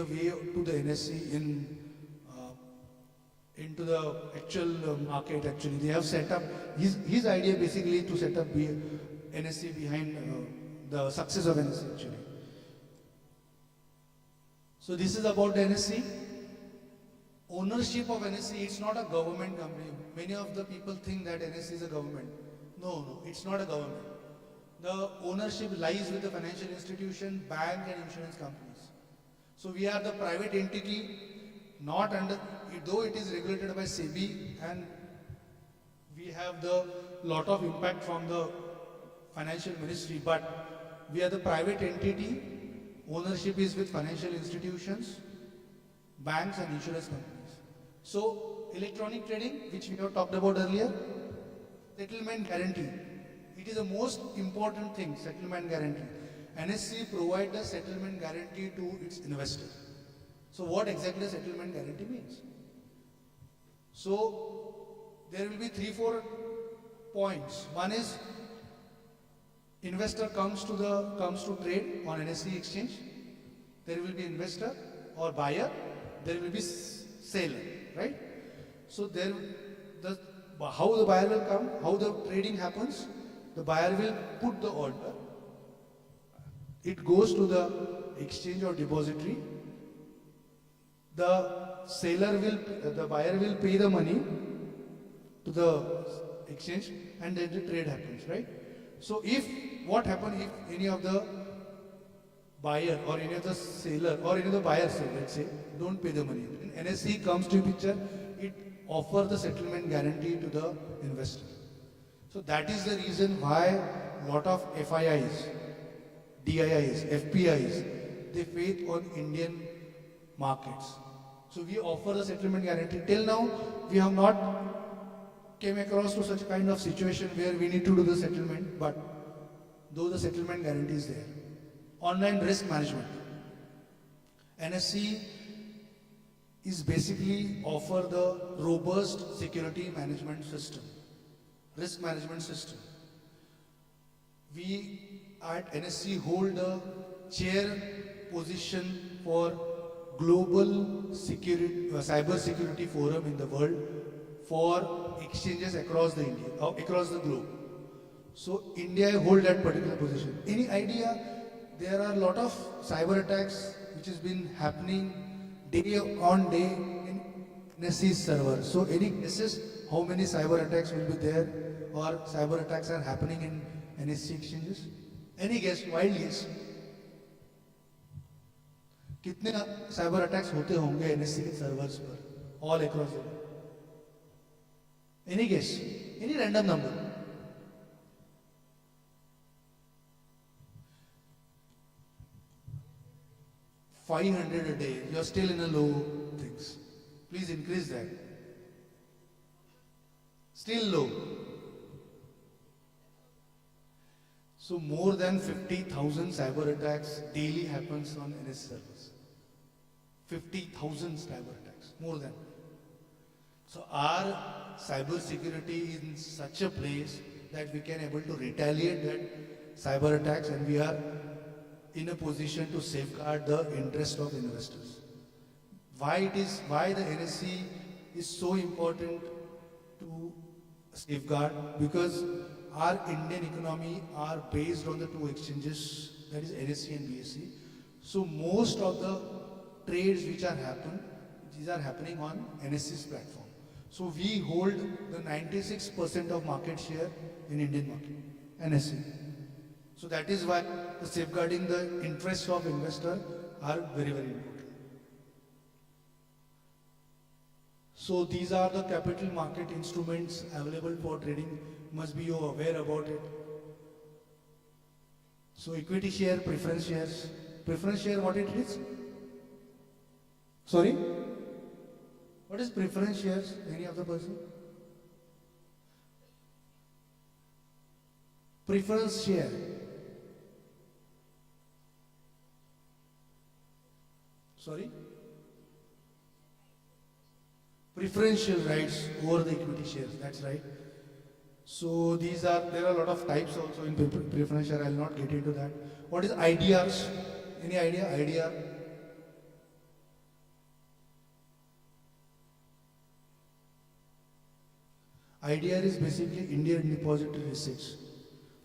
way to the NSE into the actual market. Actually, they have set up his idea basically to set up NSE behind the success of NSE actually. So this is about the NSE. Ownership of NSE, it's not a government company. Many of the people think that NSE is a government. No, it's not a government. The ownership lies with the financial institution, bank and insurance companies. So we are the private entity, not under, though it is regulated by SEBI, and we have the lot of impact from the financial ministry, but we are the private entity. Ownership is with financial institutions, banks and insurance companies. So electronic trading, which we have talked about earlier, settlement guarantee. It is the most important thing, settlement guarantee. NSE provides a settlement guarantee to its investors. So what exactly settlement guarantee means? So there will be 3-4 points. One is investor comes to trade on NSE exchange. There will be investor or buyer. There will be seller, right? So how the buyer will come, how the trading happens. The buyer will put the order. It goes to the exchange or depository. The buyer will pay the money to the exchange, and then the trade happens, right? So what happens if any of the buyer or any of the seller or any of the buyers, let's say, don't pay the money? When NSE comes to picture, it offers the settlement guarantee to the investor. So that is the reason why a lot of FIIs, DIIs, FPIs, they faith on Indian markets. So we offer the settlement guarantee. Till now, we have not came across to such kind of situation where we need to do the settlement, but though the settlement guarantee is there. Online risk management. NSE is basically offer the robust security management system, risk management system. We at NSE hold a chair position for global security, cyber security forum in the world for exchanges across the globe. So India hold that particular position. Any idea? There are a lot of cyber attacks which has been happening day on day in NSE server. So any guesses how many cyber attacks will be there or cyber attacks are happening in NSE exchanges? Any guess? Wild guess? कितने cyber attacks होते होंगे NSC के servers पर all across the world? Any guess? Any random number? $500 a day. You are still in a low things. Please increase that. Still low. So more than 50,000 cyber attacks daily happens on NSE servers. 50,000 cyber attacks, more than. So our cyber security is in such a place that we can able to retaliate that cyber attacks, and we are in a position to safeguard the interest of investors. Why the NSE is so important to safeguard? Because our Indian economy are based on the two exchanges, that is NSE and BSE. So most of the trades which are these are happening on NSE's platform. So we hold the 96% of market share in Indian market, NSE. So that is why the safeguarding the interests of investor are very, very important. So these are the capital market instruments available for trading. Must be you aware about it. So equity share, preference shares. Preference share, what it is? Sorry? What is preference shares? Any other person? Preference share. Sorry? Preferential rights over the equity shares, that's right. So there are a lot of types also in preference share, I will not get into that. What is IDRs? Any idea? IDR? IDR is basically Indian Depository Receipts.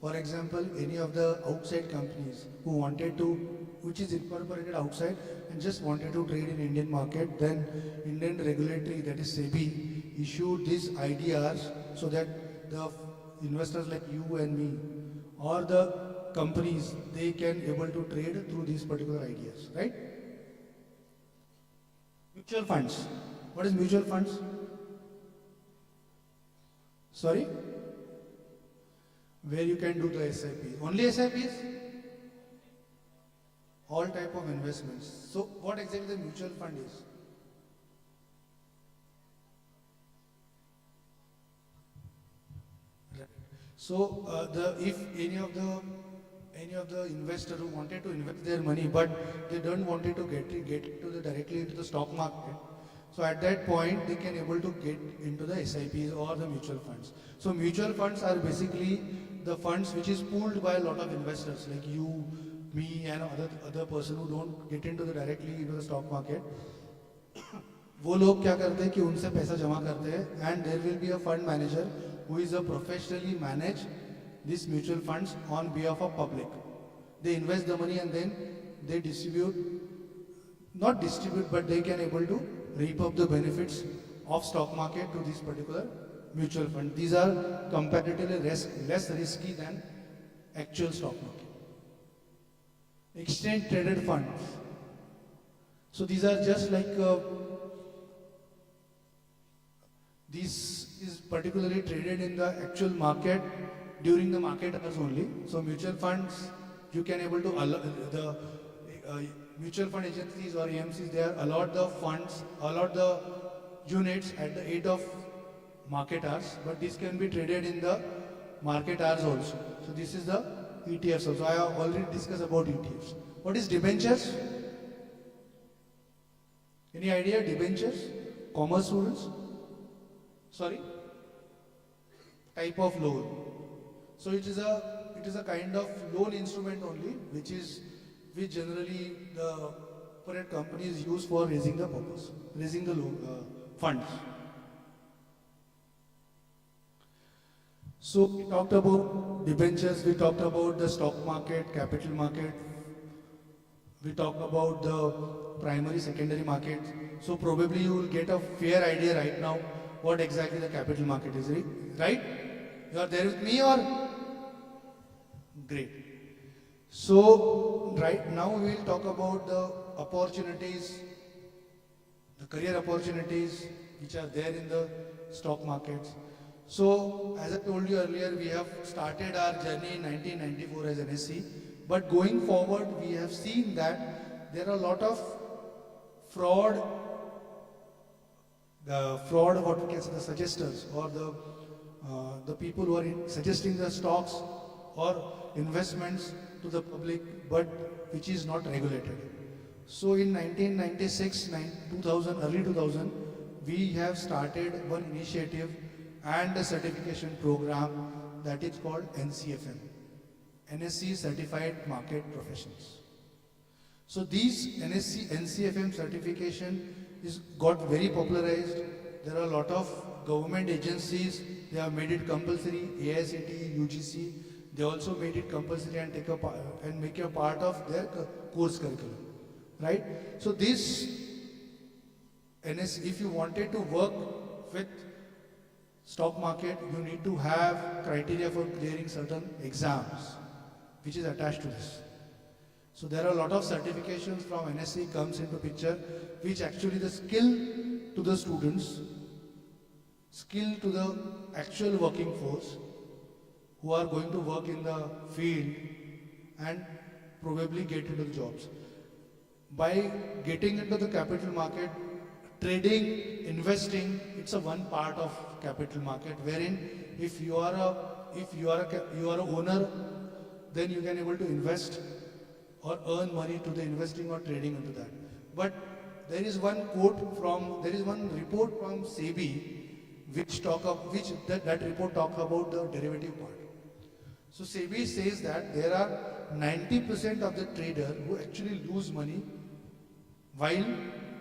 For example, any of the outside companies who wanted to, which is incorporated outside and just wanted to trade in Indian market, then Indian regulatory, that is SEBI, issued these IDRs so that the investors like you and me or the companies, they can able to trade through these particular IDRs, right? Mutual funds. What is mutual funds? Sorry? Where you can do the SIPs. Only SIPs? All type of investments. So what exactly the mutual fund is? Right. So if any of the investor who wanted to invest their money but they don't wanted to get directly into the stock market, so at that point they can able to get into the SIPs or the mutual funds. So mutual funds are basically the funds which is pooled by a lot of investors like you, me and other person who don't get into the directly into the stock market. वो लोग क्या करते हैं कि उनसे पैसा जमा करते हैं and there will be a fund manager who is a professionally manage these mutual funds on behalf of public. They invest the money and then they not distribute, but they can able to reap up the benefits of stock market to this particular mutual fund. These are comparatively less risky than actual stock market. Exchange traded funds. So these are just like this is particularly traded in the actual market during the market hours only. So mutual funds, you can able to mutual fund agencies or AMCs, they are allot the units at the 8 of market hours, but this can be traded in the market hours also. So this is the ETFs also. I have already discussed about ETFs. What is debentures? Any idea? Debentures? Commerce students? Sorry? Type of loan. So it is a kind of loan instrument only, which generally the corporate companies use for raising the loan funds. So we talked about debentures, we talked about the stock market, capital market, we talked about the primary, secondary market. So probably you will get a fair idea right now what exactly the capital market is, right? You are there with me or? Great. So right now we will talk about the opportunities, the career opportunities which are there in the stock markets. So as I told you earlier, we have started our journey in 1994 as an SC, but going forward we have seen that there are a lot of fraud, what we can say, the suggesters or the people who are suggesting the stocks or investments to the public, but which is not regulated. So in 1996, 2000, early 2000, we have started one initiative and a certification program that is called NCFM, NSC Certified Market Professionals. So these NCFM certification is got very popularized. There are a lot of government agencies, they have made it compulsory, AICTE, UGC, they also made it compulsory and make a part of their course curriculum, right? So this if you wanted to work with stock market, you need to have criteria for clearing certain exams, which is attached to this. So there are a lot of certifications from NSC comes into picture, which actually the skill to the students, skill to the actual working force, who are going to work in the field and probably get into the jobs. By getting into the capital market, trading, investing, it's a one part of capital market, wherein if you are a owner, then you can able to invest or earn money to the investing or trading into that. But there is one report from SEBI that report talk about the derivative part. So SEBI says that there are 90% of the trader who actually lose money while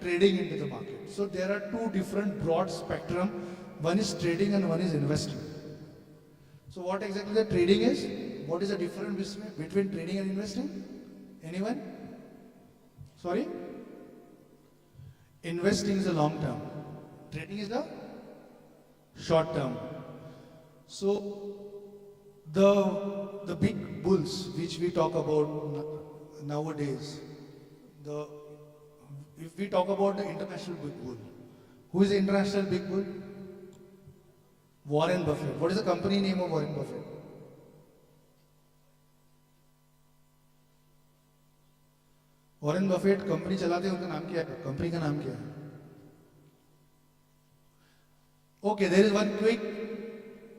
trading into the market. So there are two different broad spectrum. One is trading and one is investing. So what exactly the trading is? What is the difference between trading and investing? Anyone? Sorry? Investing is a long term. Trading is a short term. So the big bulls which we talk about nowadays, if we talk about the international big bull, who is the international big bull? Warren Buffett. What is the company name of Warren Buffett? Warren Buffett company चलाते हैं, उनका नाम क्या है? Company का नाम क्या है? Okay, there is one quick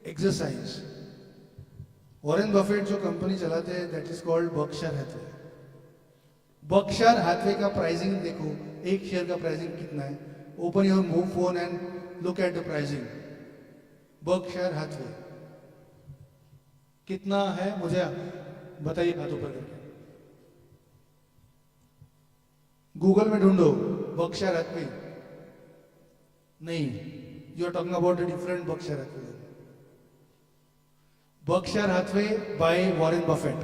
exercise. Warren Buffett जो कंपनी चलाते हैं that is called Berkshire Hathaway. Berkshire Hathaway का प्राइसिंग देखो, एक शेयर का प्राइसिंग कितना है? Open your move phone and look at the pricing. Berkshire Hathaway कितना है मुझे बताइए हाथों पर करके. गूगल में ढूंढो बर्कशायर हैथवे. नहीं, you are talking about a different Berkshire Hathaway. Berkshire Hathaway by Warren Buffett.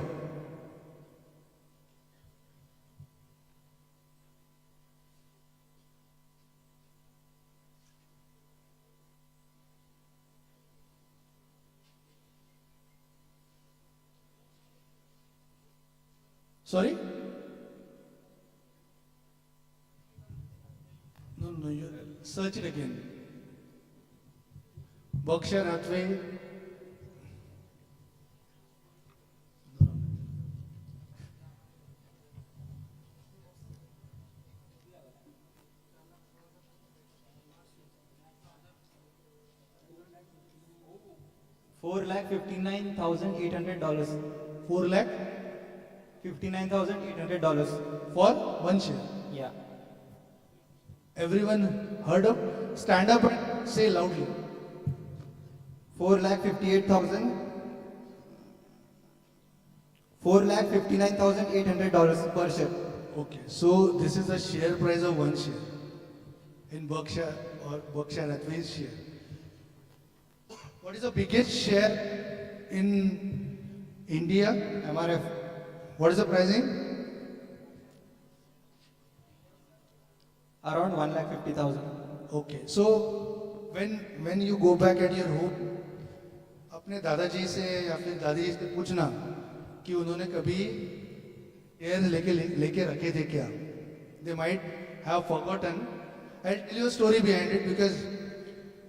Sorry? No, you search it again. Berkshire Hathaway. $4,59,800. $4,59,800 $59,800. for one share. Yeah. Everyone heard of? Stand up and say loudly. 4,58,000. $4,59,800 per share. Okay, so this is the share price of one share in Berkshire or Berkshire Hathaway's share. What is the biggest share in India? MRF. What is the pricing? Around 1,50,000. Okay, so when you go back at your home, अपने दादाजी से या फिर दादी से पूछना कि उन्होंने कभी शेयर्स लेके रखे थे क्या. They might have forgotten. I'll tell you a story behind it because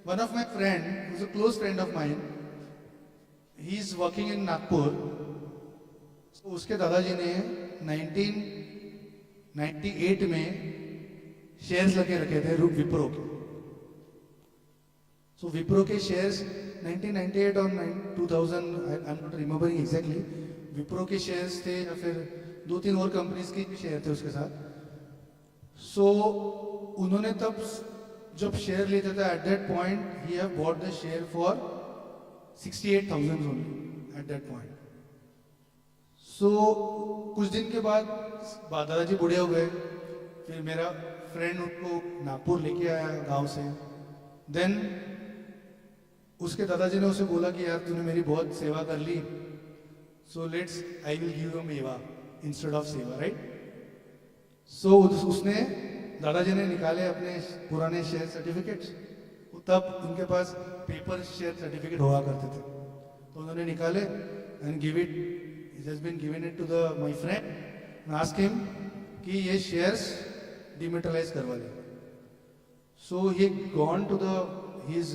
one of my friend, who's a close friend of mine, he's working in Nagpur. So उसके दादाजी ने 1998 में शेयर्स लगे रखे थे विप्रो के. So विप्रो के shares 1998 or 2000, I'm not remembering exactly, Wipro के शेयर्स थे या फिर 2-3 और कंपनीज के शेयर थे उसके साथ. सो उन्होंने तब जब शेयर लिए थे at that point he have bought the share for 68,000 only at that point. So कुछ दिन के बाद दादाजी बूढ़े हो गए. फिर मेरा फ्रेंड उनको नागपुर लेके आया गांव से. देन उसके दादाजी ने उसे बोला कि यार तूने मेरी बहुत सेवा कर ली, so let's I will give you मेवा इंस्टेड ऑफ सेवा, राइट. सो उसने दादाजी ने निकाले अपने पुराने शेयर सर्टिफिकेट्स. तब उनके पास पेपर शेयर सर्टिफिकेट हुआ करते थे, तो उन्होंने निकाले and give it. It has been given it to the my friend and ask him कि ये शेयर्स डिमेटलाइज करवा ले. So he gone to the his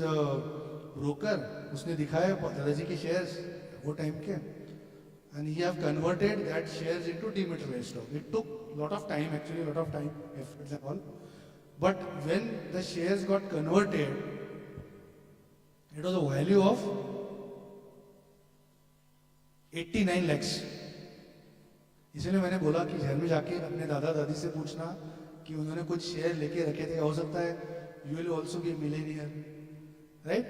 broker. उसने दिखाया दादाजी के शेयर्स वो टाइम के, and he have converted that shares into dematerialized stock. It took lot of time, actually lot of time, efforts and all. But when the shares got converted, it was a value of 89 lakhs. इसलिए मैंने बोला कि घर में जाके अपने दादा दादी से पूछना कि उन्होंने कुछ शेयर लेके रखे थे, हो सकता है you will also be a millionaire, right?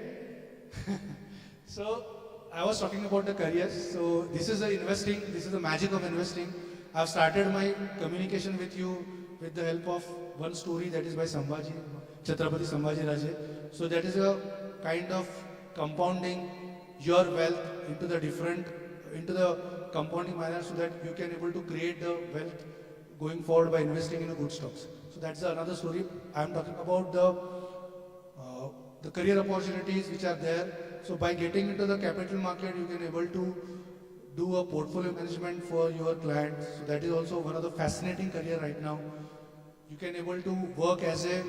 So I was talking about the careers. So this is the investing, this is the magic of investing. I've started my communication with you with the help of one story that is by Sambhaji, Chhatrapati Sambhaji Raje. So that is a kind of compounding your wealth into the different, into the compounding manner so that you can able to create the wealth going forward by investing in a good stocks. So that's another story. I'm talking about the career opportunities which are there. So by getting into the capital market, you can able to do a portfolio management for your clients. So that is also one of the fascinating career right now. You can able to work as a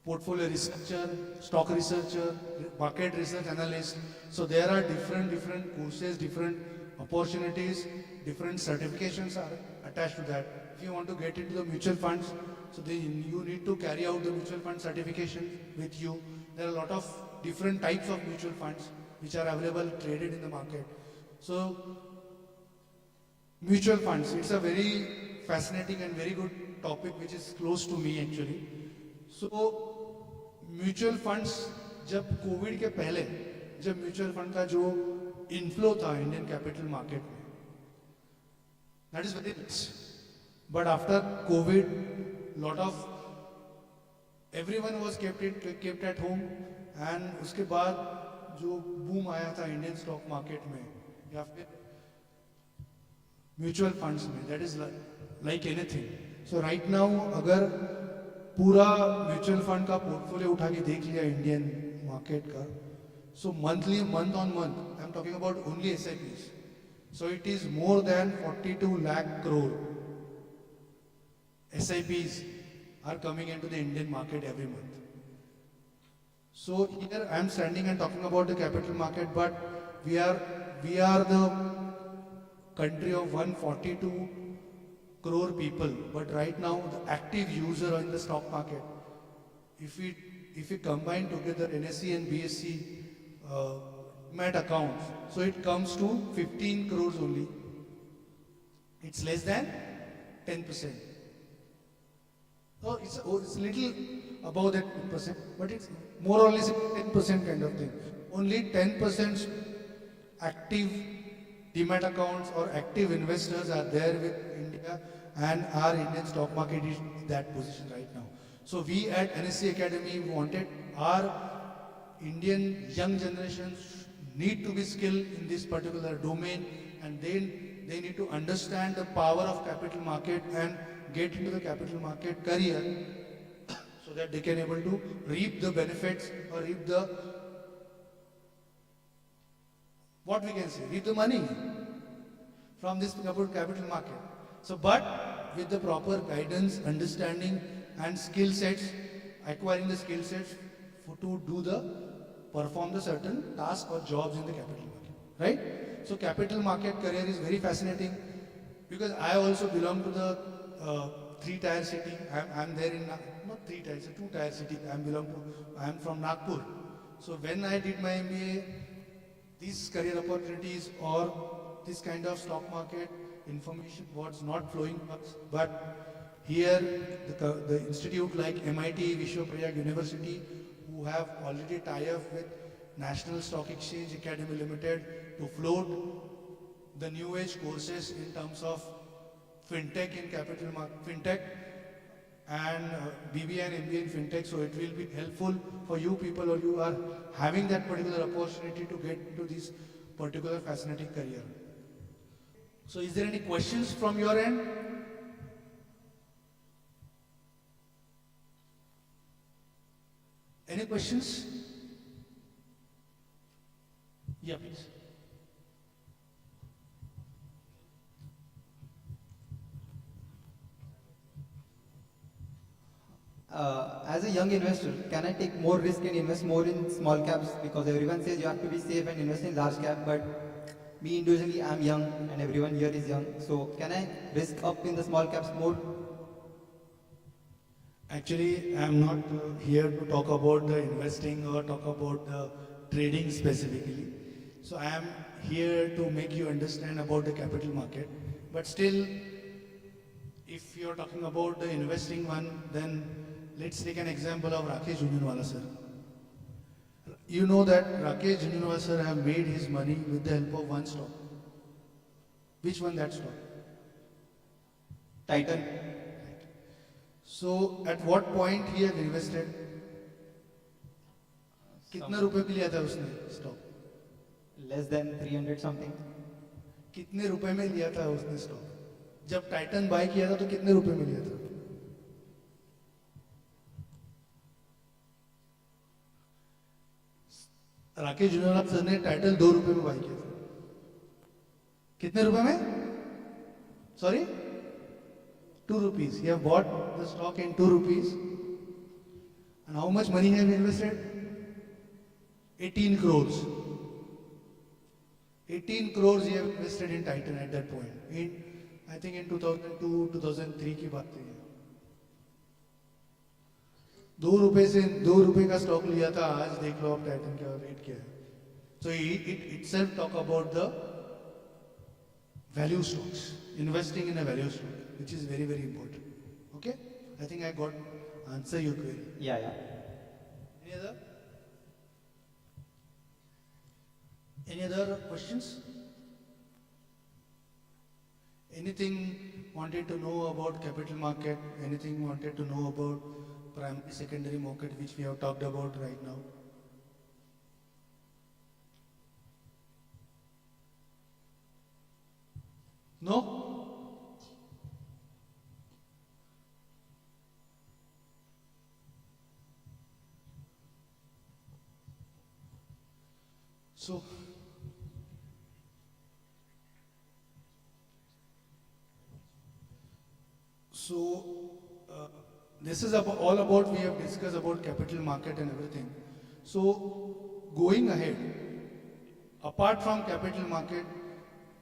portfolio researcher, stock researcher, market research analyst. So there are different courses, different opportunities, different certifications are attached to that. If you want to get into the mutual funds, so then you need to carry out the mutual fund certification with you. There are a lot of different types of mutual funds which are available, traded in the market. So mutual funds, it's a very fascinating and very good topic which is close to me actually. So mutual funds जब Covid के पहले जब mutual fund का जो inflow था Indian capital market में, that is very rich. But after Covid lot of everyone was kept at home and उसके बाद जो बूम आया था इंडियन स्टॉक मार्केट में या फिर म्यूचुअल फंड्स में, that is like anything. So right now अगर पूरा म्यूचुअल फंड का पोर्टफोलियो उठा के देख लिया इंडियन मार्केट का, so monthly month on month I am talking about only SIPs, so it is more than 42 lakh crore SIPs are coming into the Indian market every month. So here I am standing and talking about the capital market, but we are the country of 142 crore people. But right now the active user in the stock market, if we combine together NSE and BSE Demat accounts, so it comes to 15 crores only. It's less than 10%. So it's little above that 10%, but it's more or less 10% kind of thing. Only 10% active Demat accounts or active investors are there with India, and our Indian stock market is in that position right now. So we at NSE Academy wanted our Indian young generations need to be skilled in this particular domain, and then they need to understand the power of capital market and get into the capital market career so that they can able to reap the benefits or reap the, what we can say, reap the money from this capital market. So but with the proper guidance, understanding and skill sets, acquiring the skill sets to do the, perform the certain tasks or jobs in the capital market, right? So capital market career is very fascinating because I also belong to the 3-tier city. I'm there in, not 3 tiers, 2-tier city. I'm from Nagpur. So when I did my MBA, these career opportunities or this kind of stock market information was not flowing much, but here the institute like MIT, Vishwaprayag University, who have already tied up with National Stock Exchange Academy Limited to float the new age courses in terms of fintech in capital market, fintech and BBA and MBA in fintech. So it will be helpful for you people, or you are having that particular opportunity to get into this particular fascinating career. So is there any questions from your end? Any questions? Yeah, please. As a young investor, can I take more risk and invest more in small caps? Because everyone says you have to be safe and invest in large cap, but me individually, I'm young and everyone here is young. So can I risk up in the small caps more? Actually, I am not here to talk about the investing or talk about the trading specifically. So I am here to make you understand about the capital market. But still, if you are talking about the investing one, then let's take an example of Rakesh Jhunjhunwala sir. You know that Rakesh Jhunjhunwala sir have made his money with the help of one stock. Which one that stock? Titan. So at what point he have invested? कितने रुपए पे लिया था उसने stock? Less than 300 something. कितने रुपए में लिया था उसने स्टॉक? जब टाइटन बाय किया था तो कितने रुपए में लिया था? राकेश जुनेजा सर ने टाइटल 2 रुपए में बाय किया था. कितने रुपए में? Sorry? 2 rupees. He have bought the stock in 2 rupees. And how much money he have invested? 18 crores. 18 crores he have invested in Titan at that point. I think in 2002, 2003 की बात है. 2 रुपए से 2 रुपए का स्टॉक लिया था. आज देख लो आप टाइटन का रेट क्या है. So it itself talk about the value stocks, investing in a value stock, which is very, very important. Okay? I think I got answer your query. Yeah. Any other? Any other questions? Anything wanted to know about capital market? Anything wanted to know about primary, secondary market, which we have talked about right now? No? This is all about, we have discussed about capital market and everything. So going ahead, apart from capital market,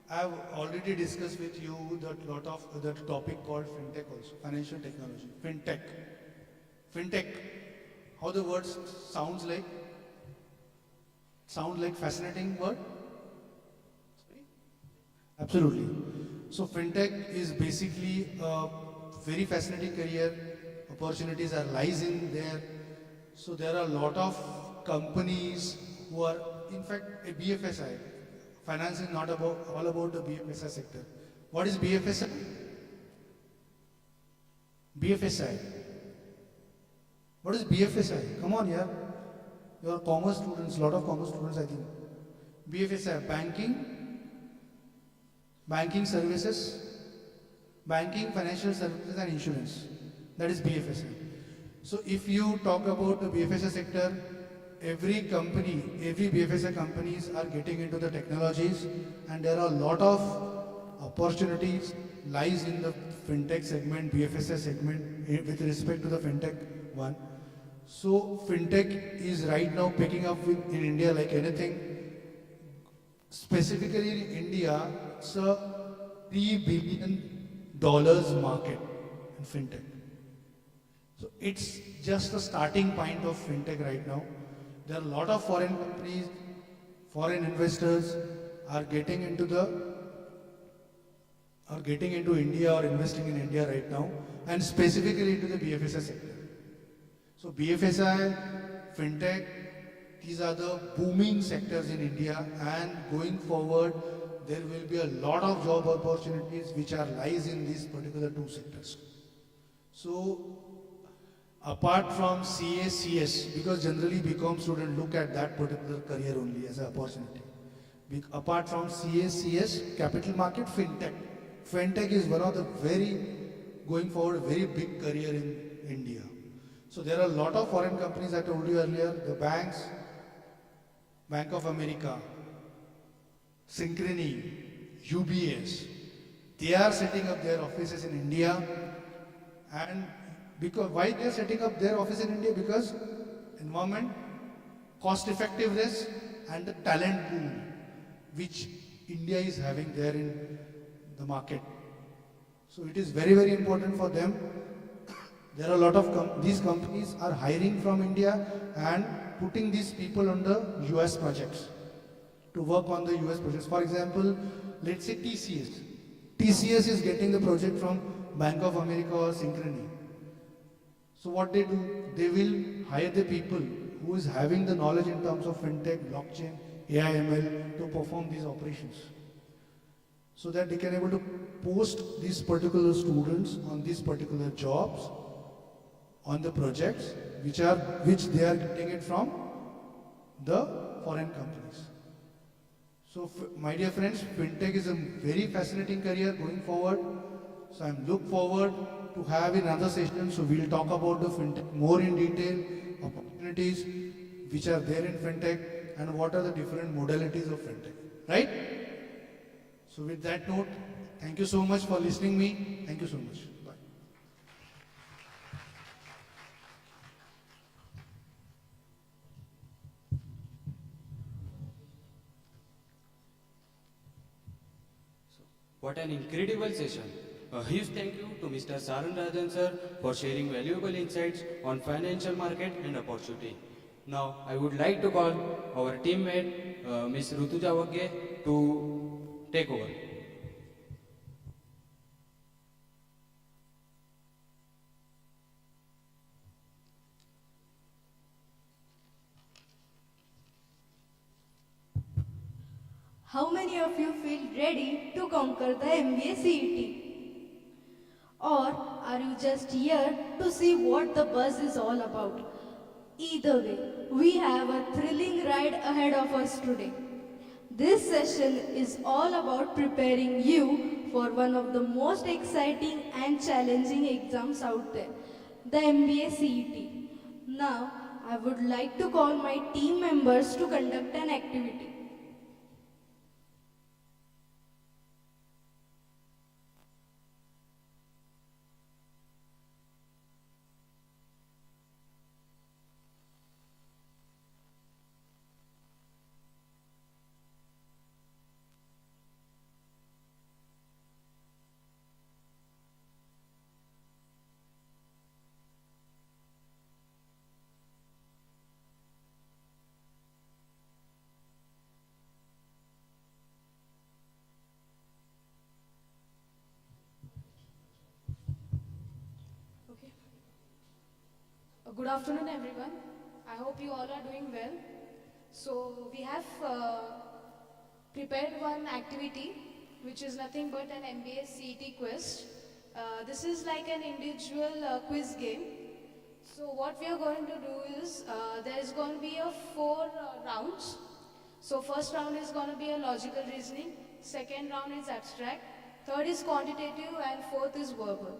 I have already discussed with you lot of the topic called fintech also, financial technology, fintech. Fintech, how the word sounds like? Sound like fascinating word? Absolutely. So fintech is basically a very fascinating career. Opportunities are lies in there. So there are a lot of companies who are, in fact, a BFSI. Finance is not all about the BFSI sector. What is BFSI? BFSI. What is BFSI? Come on, yeah. You are commerce students, lot of commerce students, I think. BFSI, banking services, banking, financial services and insurance. That is BFSI. So if you talk about the BFSI sector, every BFSI companies are getting into the technologies, and there are a lot of opportunities lies in the fintech segment, BFSI segment with respect to the fintech one. So fintech is right now picking up in India like anything. Specifically in India, it's a $3 billion market in fintech. So it's just the starting point of fintech right now. There are a lot of foreign companies, foreign investors are getting into the are getting into India or investing in India right now, and specifically into the BFSI sector. So BFSI, Fintech, these are the booming sectors in India, and going forward, there will be a lot of job opportunities which are lies in these particular two sectors. So apart from CA, CS, because generally BCom students look at that particular career only as an opportunity. Apart from CA, CS, capital market, Fintech. Fintech is one of the going forward, very big career in India. So there are a lot of foreign companies I told you earlier, the banks, Bank of America, Synchrony, UBS, they are setting up their offices in India. And because why they are setting up their office in India? Because environment, cost effectiveness, and the talent pool which India is having there in the market. So it is very, very important for them. There are a lot of these companies are hiring from India and putting these people on the US projects to work on the US projects. For example, let's say TCS. TCS is getting the project from Bank of America or Synchrony. So what they do, they will hire the people who is having the knowledge in terms of fintech, blockchain, AI, ML to perform these operations. So that they can able to post these particular students on these particular jobs, on the projects which they are getting it from the foreign companies. So my dear friends, fintech is a very fascinating career going forward. So I'm look forward to have another session. So we'll talk about the fintech more in detail, opportunities which are there in fintech, and what are the different modalities of fintech, right? So with that note, thank you so much for listening me. Thank you so much. Bye. What an incredible session. A huge thank you to Mr. Sarun Rajan sir for sharing valuable insights on financial market and opportunity. Now, I would like to call our teammate, Ms. Rutuja Wagge, to take over. How many of you feel ready to conquer the MBA CET? Or are you just here to see what the buzz is all about? Either way, we have a thrilling ride ahead of us today. This session is all about preparing you for one of the most exciting and challenging exams out there, the MBA CET. Now, I would like to call my team members to conduct an activity. Okay. Good afternoon, everyone. I hope you all are doing well. So we have prepared one activity, which is nothing but an MBA CET quiz. This is like an individual quiz game. So what we are going to do is, there is going to be a 4 rounds. So first round is going to be a logical reasoning, second round is abstract, third is quantitative, and fourth is verbal.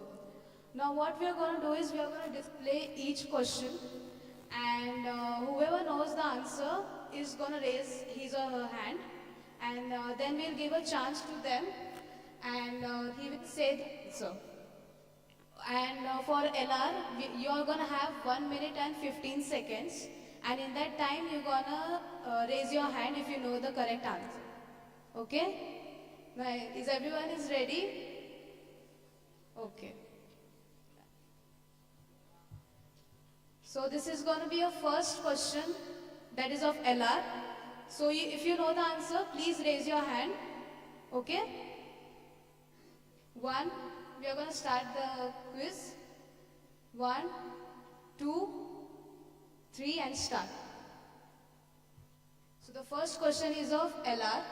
Now what we are going to do is we are going to display each question, and whoever knows the answer is going to raise his or her hand, and then we'll give a chance to them, and he will say the answer. And for LR, you are going to have 1 minute and 15 seconds, and in that time you're going to raise your hand if you know the correct answer. Okay? Now, is everyone is ready? Okay. So this is going to be a first question, that is of LR. So if you know the answer, please raise your hand. Okay? One, we are going to start the quiz. 1, 2, 3 and start. So the first question is of LR.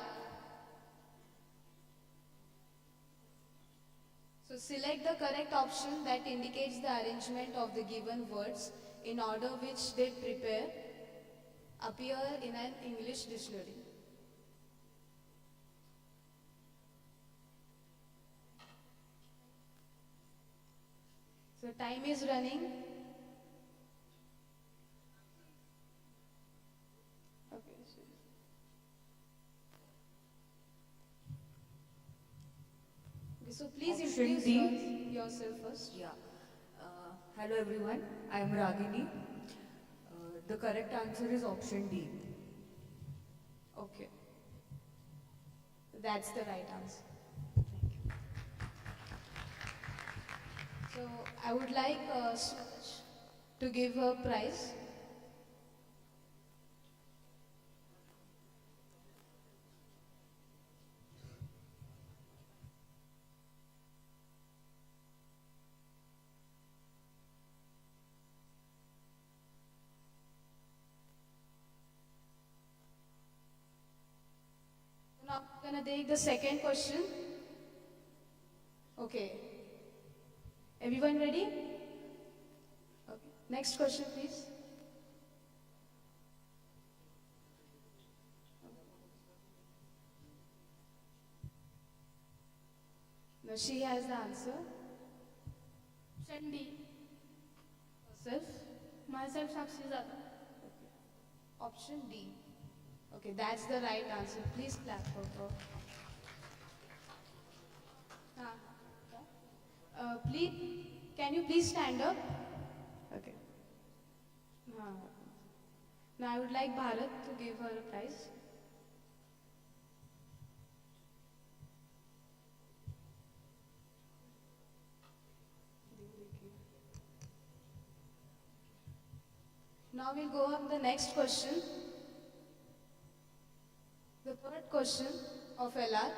So select the correct option that indicates the arrangement of the given words in order which they appear in an English dictionary. So time is running. Okay. So please Option introduce D. yourself first. Yeah. Hello everyone, I am Ragini. The correct answer is option D. Okay. That's the right answer. Thank you. So I would like Suraj to give a prize. Now we're gonna take the second question. Okay. Everyone ready? Okay. Next question, please. Now she has the answer. Option D. Herself. Myself Sakshi Zada. Option D. Okay, that's the right answer. Please clap for her. Please, can you please stand up? Okay. Now I would like Bharat to give her a prize. Now we'll go on the next question. The third question of LR.